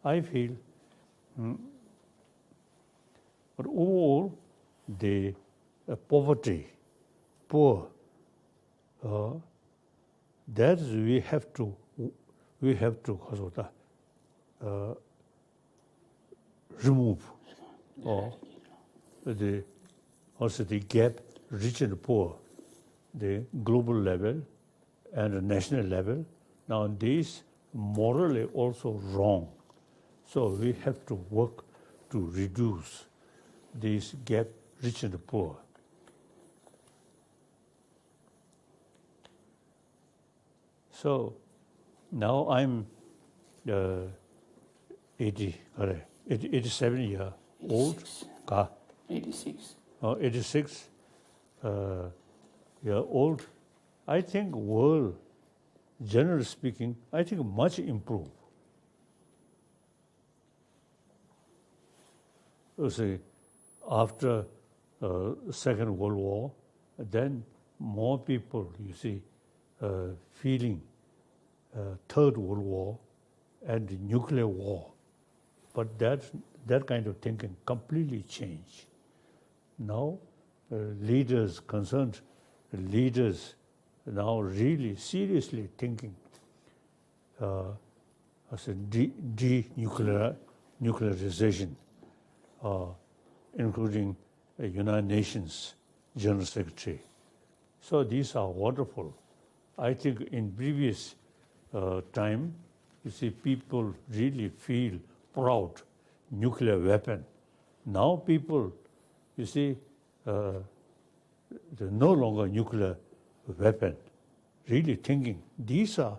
C: I feel, but overall, the poverty, poor, that we have to remove, or also the gap, rich and poor, the global level and the national level. Now this morally also wrong. So we have to work to reduce this gap, rich and poor. So now I'm 87 years old.
F: 86.
C: 86 year old. I think world, generally speaking, I think much improved. You see, after Second World War, then more people, you see, feeling Third World War and the nuclear war. But that kind of thinking completely changed. Now, leaders, concerned leaders, now really seriously thinking as a denuclearization, including the United Nations General Secretary. So these are wonderful. I think in previous time, you see, people really feel proud, nuclear weapon. Now people, you see, they're no longer nuclear weapon, really thinking these are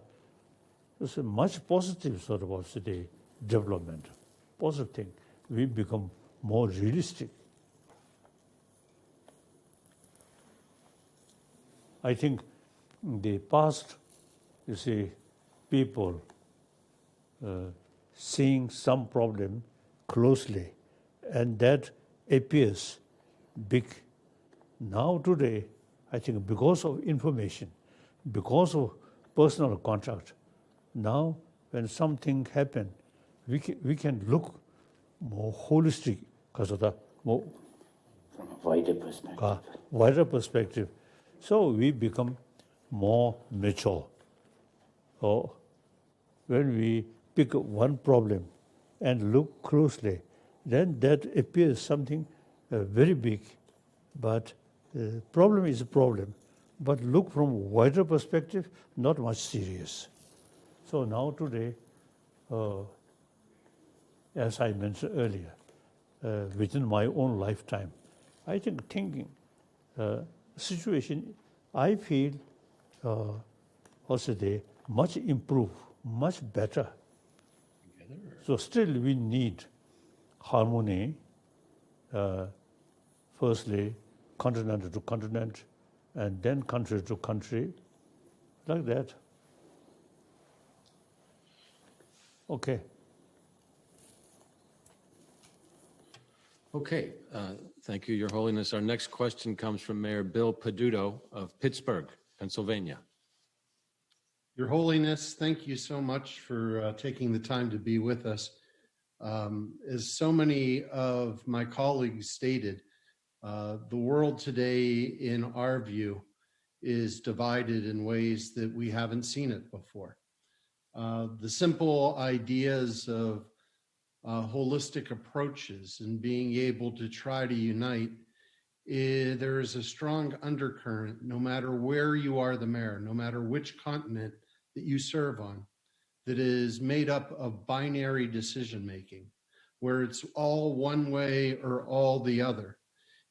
C: much positive sort of also the development, positive thing. we become more realistic. I think in the past, you see, people seeing some problem closely, and that appears big. Now today, I think because of information, because of personal contact, now when something happens, we can look more holistic because of the more
F: from a
C: wider perspective. So we become more mature. Or when we pick one problem and look closely, then that appears something very big. But the problem is a problem. But look from a wider perspective, not much serious. So now today, as I mentioned earlier, within my own lifetime, I think thinking situation, I feel also they much improve, much better. So still we need harmony, firstly continent to continent, and then country to country, like that. Okay.
B: Okay, thank you, Your Holiness. Our next question comes from Mayor Bill Peduto of Pittsburgh, Pennsylvania.
L: Your Holiness, thank you so much for taking the time to be with us. As so many of my colleagues stated, the world today, in our view, is divided in ways that we haven't seen it before. The simple ideas of holistic approaches and being able to try to unite, there is a strong undercurrent, no matter where you are the mayor, no matter which continent that you serve on, that is made up of binary decision-making, where it's all one way or all the other.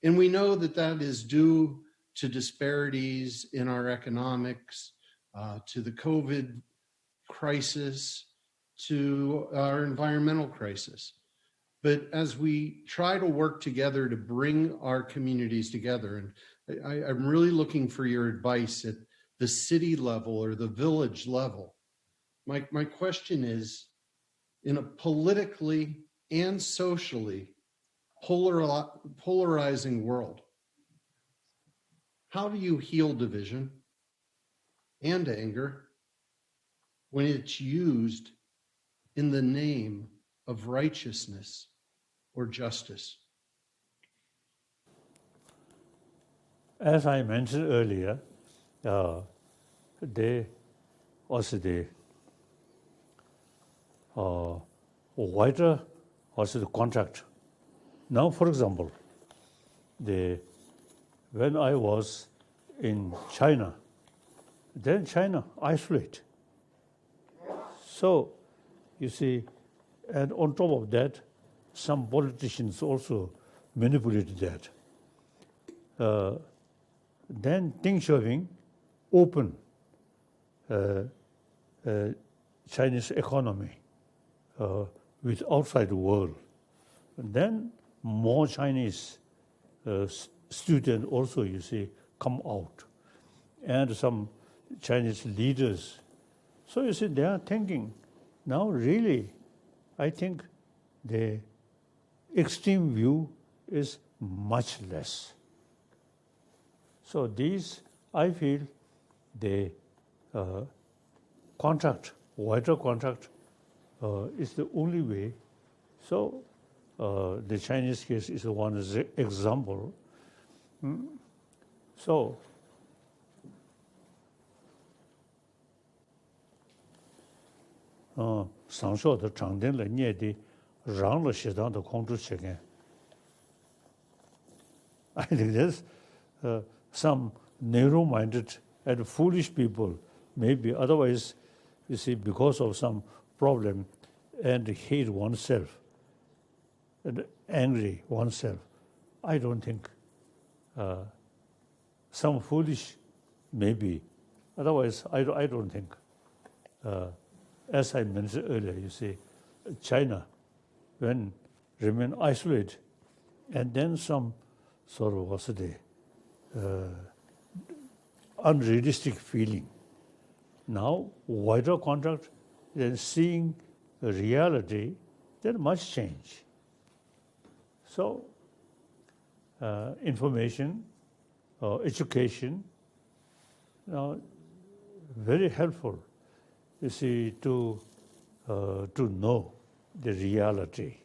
L: And we know that that is due to disparities in our economics, to the COVID crisis, to our environmental crisis. But as we try to work together to bring our communities together, and I'm really looking for your advice at the city level or the village level. My question is, in a politically and socially polarizing world, how do you heal division and anger when it's used in the name of righteousness or justice?
C: As I mentioned earlier, they also the wider also the contract. Now, for example, when I was in China, then China isolate. So, you see, and on top of that, some politicians also manipulated that. Then Deng Xiaoping opened Chinese economy with outside world. And then more Chinese students also, you see, come out. And some Chinese leaders. So you see, they are thinking, now really, I think the extreme view is much less. So these, I feel, the contract, wider contract, is the only way. So the Chinese case is one example. So上说的长定了念的让了适当的控制起来。I think there's some narrow-minded and foolish people, maybe otherwise, you see, because of some problem and hate oneself and angry oneself. I don't think some foolish, maybe. Otherwise, I don't think. As I mentioned earlier, you see, China, when remain isolated, and then some sort of unrealistic feeling. Now, wider contact, then seeing the reality, there must change. So, information, education, now very helpful, you see, to know the reality.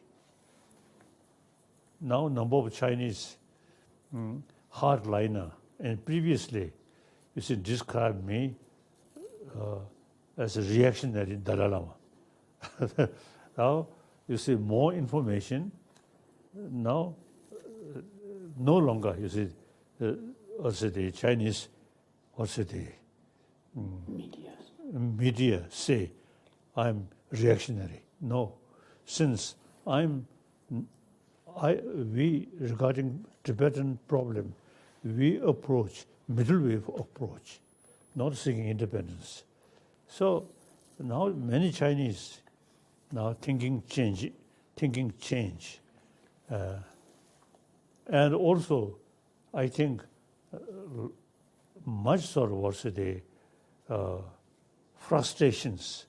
C: Now, number of Chinese hardliner, and previously, you see, described me as a reactionary Dalai Lama. Now, you see, more information. Now, no longer, you see, also the Chinese, also the media say I'm reactionary. No, since we regarding Tibetan problem, we approach middle way approach, not seeking independence. So now many Chinese now thinking change, and also I think much sort of also the frustrations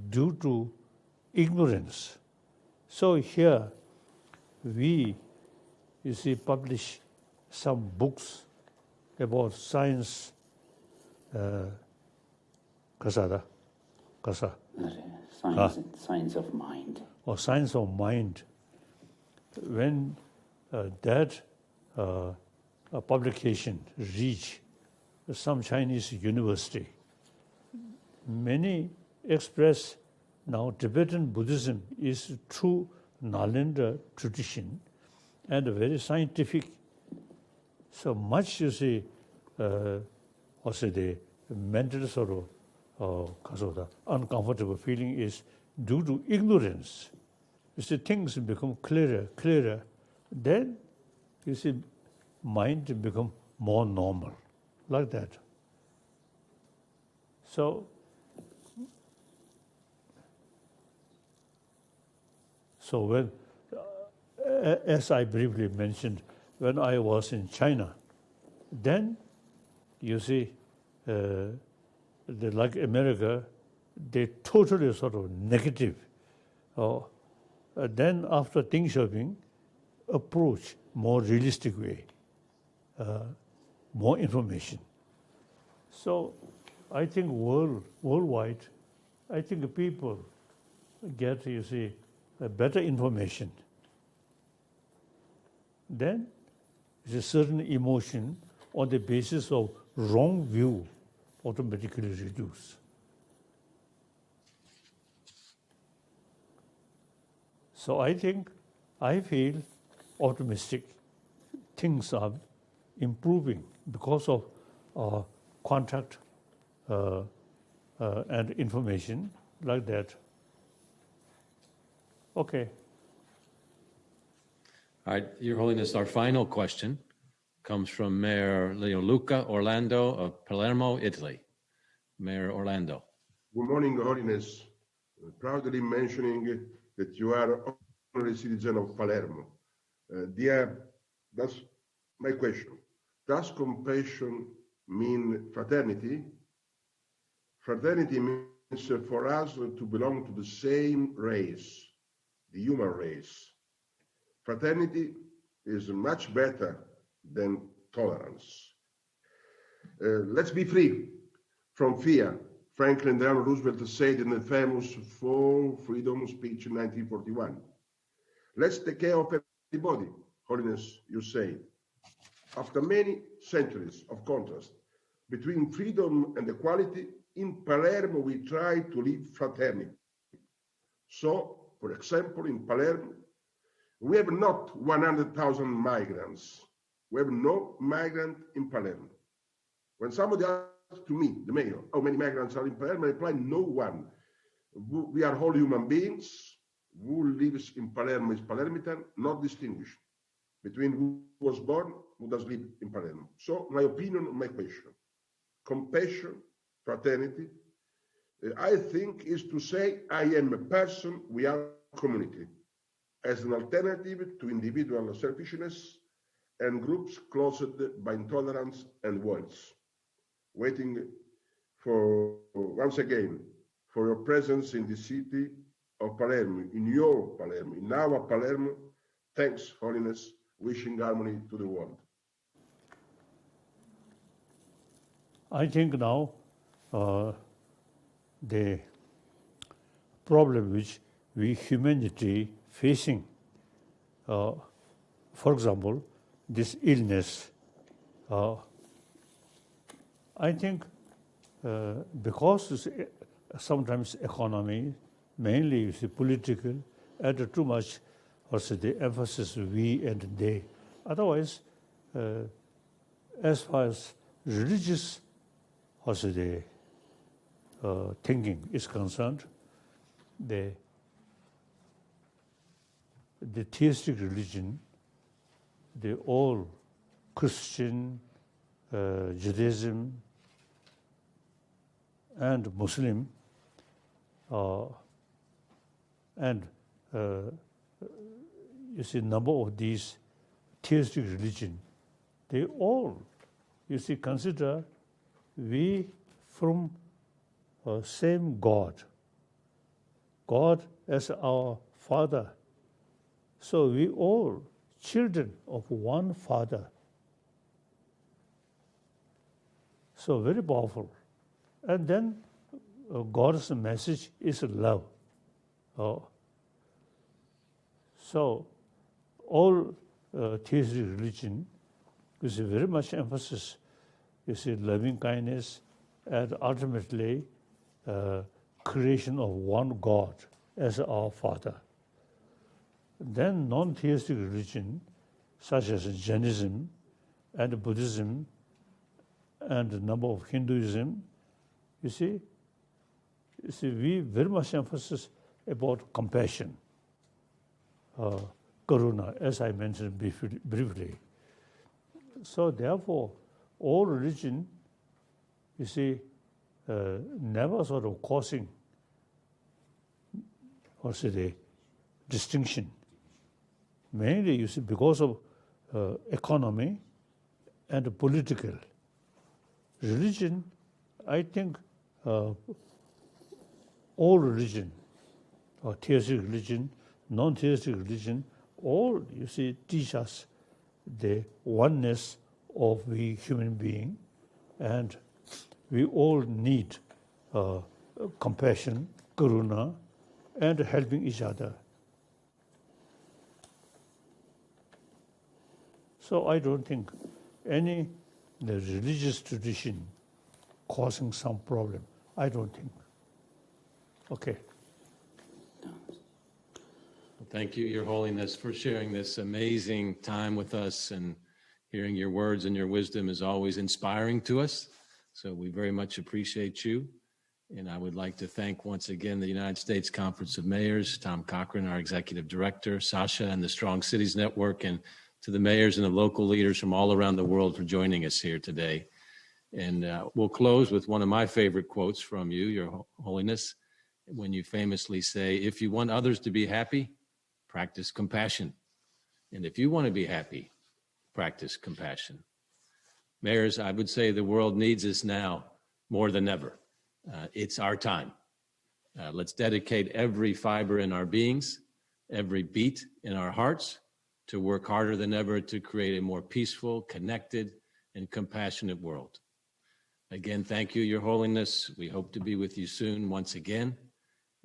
C: due to ignorance. So here we, you see, publish some books about science,
F: Science of mind.
C: Or science of mind. When that publication reach some Chinese university, many express now Tibetan Buddhism is true Nalanda tradition and very scientific. So much, you see, also the mental sort of uncomfortable feeling is due to ignorance. You see, things become clearer. Then, you see, mind become more normal, like that. So when, as I briefly mentioned, when I was in China, then, you see, like America, they totally sort of negative. Then after Ting Shopping, approach more realistic way, more information. So I think worldwide, I think people get, you see, a better information. Then there's a certain emotion on the basis of wrong view automatically reduce. So I feel optimistic. Things are improving because of contact and information like that. Okay.
B: All right, Your Holiness, our final question comes from Mayor Leoluca Orlando of Palermo, Italy. Mayor Orlando.
M: Good morning, Your Holiness. Proudly mentioning that you are honorary citizen of Palermo. That's my question. Does compassion mean fraternity? Fraternity means for us to belong to the same race, the human race. Fraternity is much better than tolerance. Let's be free from fear. Franklin Delano Roosevelt said in the famous Full Freedom speech in 1941. Let's take care of everybody, Holiness, you say. After many centuries of contrast between freedom and equality, in Palermo we try to live fraternity. So, for example, in Palermo, we have not 100,000 migrants. We have no migrant in Palermo. When somebody asks to me, the mayor, how many migrants are in Palermo, I reply, no one. We are all human beings. Who lives in Palermo is Palermitan, not distinguished between who was born, who does live in Palermo. So my opinion on my question, compassion, fraternity, I think is to say, I am a person, we are a community. as an alternative to individual selfishness and groups closed by intolerance and violence. Waiting for, once again, for your presence in the city of Palermo, in your Palermo, in our Palermo. Thanks, Holiness. Wishing harmony to the world.
C: I think now the problem which we humanity facing, for example, this illness, I think because sometimes economy, mainly you see political, and too much also the emphasis we and they. Otherwise, as far as religious also the thinking is concerned, the theistic religion, the all Christian, Judaism, and Muslim, and you see number of these theistic religion, they all, you see, consider we from same God as our Father. So we all children of one Father. So very powerful. And then God's message is love. So all theistic religion, you see very much emphasis, you see loving kindness, and ultimately creation of one God as our Father. Then non-theistic religion, such as Jainism and Buddhism and a number of Hinduism, you see, we very much emphasis about compassion, karuna, as I mentioned briefly. So therefore, all religion, you see, never sort of causing, also the distinction. Mainly, you see, because of economy and political. Religion, I think all religion, or theistic religion, non-theistic religion, all, you see, teach us the oneness of we human being, and we all need compassion, karuna, and helping each other. So I don't think any the religious tradition causing some problem. I don't think. Okay.
B: Thank you, Your Holiness, for sharing this amazing time with us, and hearing your words and your wisdom is always inspiring to us. So we very much appreciate you. And I would like to thank once again the United States Conference of Mayors, Tom Cochran, our Executive Director, Sasha, and the Strong Cities Network, and to the mayors and the local leaders from all around the world for joining us here today. And we'll close with one of my favorite quotes from you, Your Holiness, when you famously say, if you want others to be happy, practice compassion. And if you want to be happy, practice compassion. Mayors, I would say the world needs us now more than ever. It's our time. Let's dedicate every fiber in our beings, every beat in our hearts, to work harder than ever to create a more peaceful, connected, and compassionate world. Again, thank you, Your Holiness. We hope to be with you soon once again.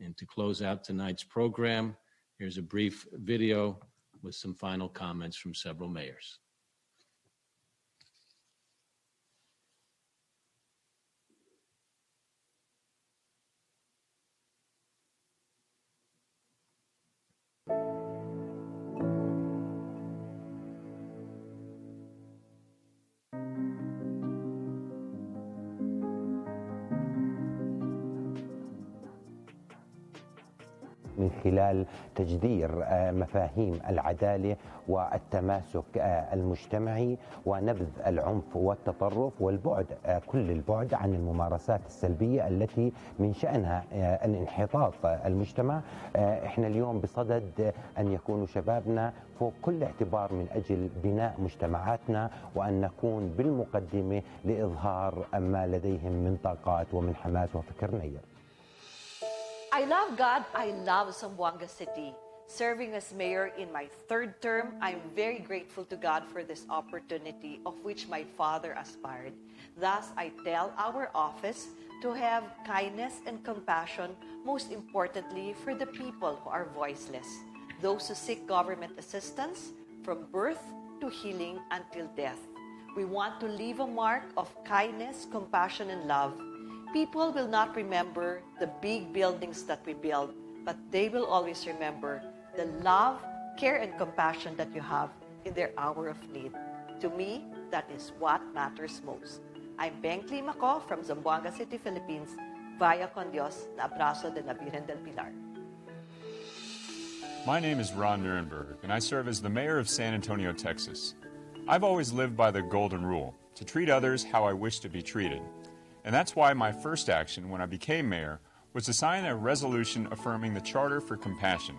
B: And to close out tonight's program, here's a brief video with some final comments from several mayors.
N: من خلال تجذير مفاهيم العدالة والتماسك المجتمعي ونبذ العنف والتطرف والبعد كل البعد عن الممارسات السلبية التي من شأنها الانحطاط المجتمع. احنا اليوم بصدد أن يكونوا شبابنا فوق كل اعتبار من أجل بناء مجتمعاتنا وأن نكون بالمقدمة لإظهار ما لديهم من طاقات ومن حماس وفكر نير.
O: I love God. I love Zamboanga City. Serving as mayor in my third term, I'm very grateful to God for this opportunity of which my father aspired. Thus, I tell our office to have kindness and compassion, most importantly for the people who are voiceless, those who seek government assistance from birth to healing until death. We want to leave a mark of kindness, compassion, and love. People will not remember the big buildings that we build, but they will always remember the love, care, and compassion that you have in their hour of need. To me, that is what matters most. I'm Beng Climaco from Zamboanga City, Philippines, via Con Dios, na abrazo de la Virgen del Pilar.
P: My name is Ron Nuremberg, and I serve as the mayor of San Antonio, Texas. I've always lived by the golden rule, to treat others how I wish to be treated. And that's why my first action when I became mayor was to sign a resolution affirming the Charter for Compassion.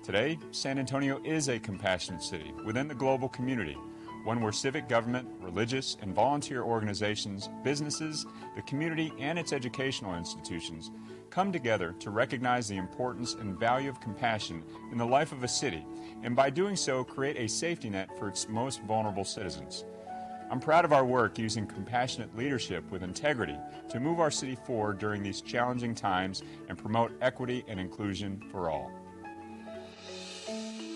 P: Today, San Antonio is a compassionate city within the global community, one where civic government, religious and volunteer organizations, businesses, the community, and its educational institutions come together to recognize the importance and value of compassion in the life of a city, and by doing so, create a safety net for its most vulnerable citizens. I'm proud of our work using compassionate leadership with integrity to move our city forward during these challenging times and promote equity and inclusion for all.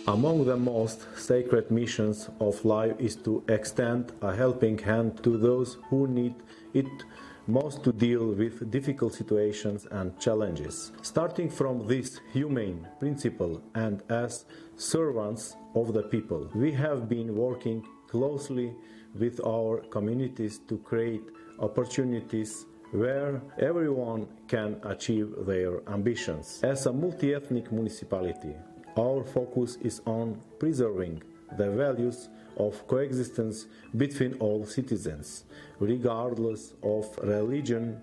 I: Among the most sacred missions of life is to extend a helping hand to those who need it most to deal with difficult situations and challenges. Starting from this humane principle and as servants of the people, we have been working closely with our communities to create opportunities where everyone can achieve their ambitions. As a multi-ethnic municipality, our focus is on preserving the values of coexistence between all citizens, regardless of religion,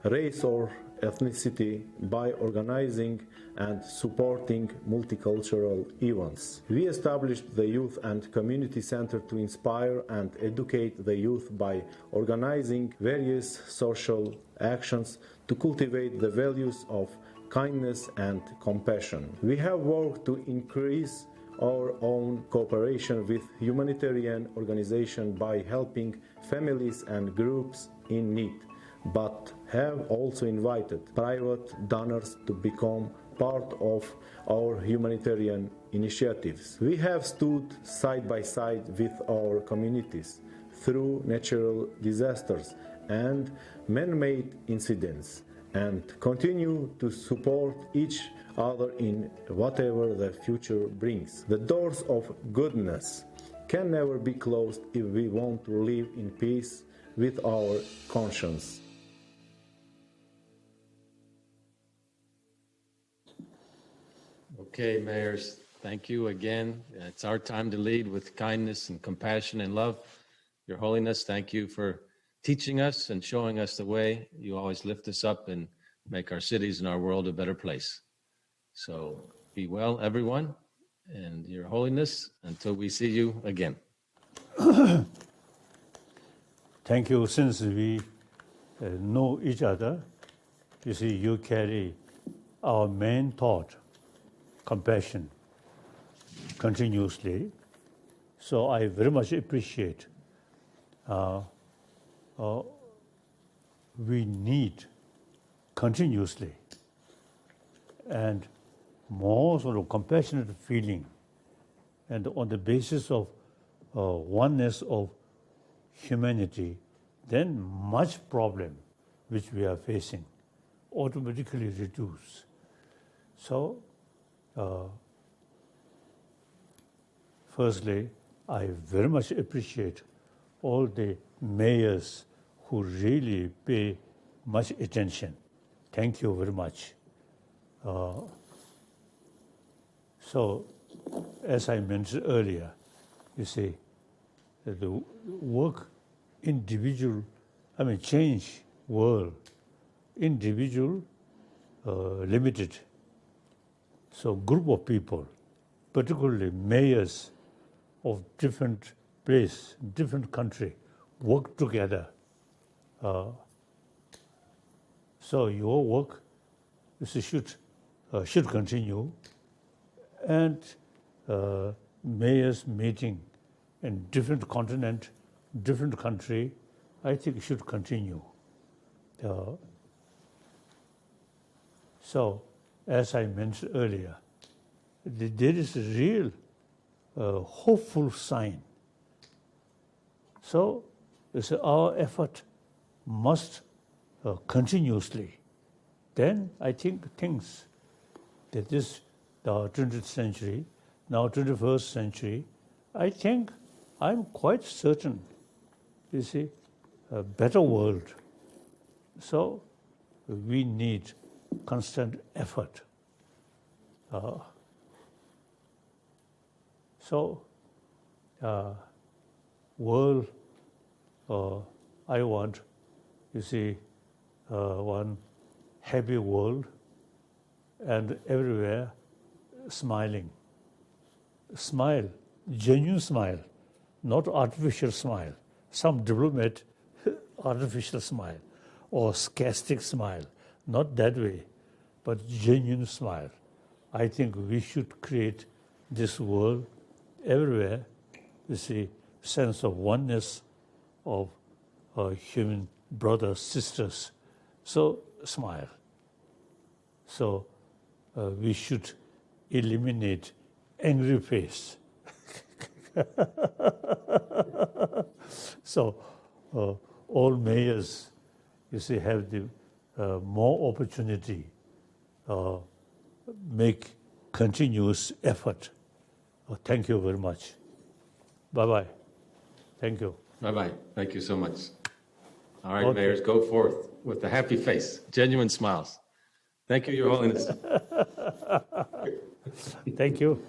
I: race, or ethnicity, by organizing and supporting multicultural events. We established the Youth and Community Center to inspire and educate the youth by organizing various social actions to cultivate the values of kindness and compassion. We have worked to increase our own cooperation with humanitarian organizations by helping families and groups in need, but have also invited private donors to become part of our humanitarian initiatives. We have stood side by side with our communities through natural disasters and man-made incidents, and continue to support each other in whatever the future brings. The doors of goodness can never be closed if we want to live in peace with our conscience.
B: Okay, mayors, thank you again. It's our time to lead with kindness and compassion and love. Your Holiness, thank you for teaching us and showing us the way. You always lift us up and make our cities and our world a better place. So be well, everyone, and Your Holiness, until we see you again.
C: Thank you. Since we know each other, you see, you carry our main thought, compassion, continuously. So I very much appreciate we need continuously and more sort of compassionate feeling, and on the basis of oneness of humanity, then much problem which we are facing automatically reduce. So firstly, I very much appreciate all the mayors who really pay much attention. Thank you very much. So, as I mentioned earlier, you see, the work individual, change world, individual, limited. So group of people, particularly mayors of different place, different country, work together. So your work should continue, and mayors meeting in different continent, different country, I think should continue. So, as I mentioned earlier, there is a real hopeful sign. So, our effort must continuously. Then I think things that this the 20th century, now 21st century, I think I'm quite certain, you see, a better world. So we need constant effort. World, I want, you see, one happy world, and everywhere smiling. Smile, genuine smile, not artificial smile. Some diplomat, artificial smile, or sarcastic smile. Not that way, but genuine smile. I think we should create this world everywhere, you see, sense of oneness of human brothers, sisters. So smile. So we should eliminate angry face. So all mayors, you see, have the more opportunity, make continuous effort. Thank you very much. Bye-bye. Thank you.
B: Bye-bye. Thank you so much. All right, okay. Mayors, go forth with a happy face, genuine smiles. Thank you, Your Holiness.
C: Thank you.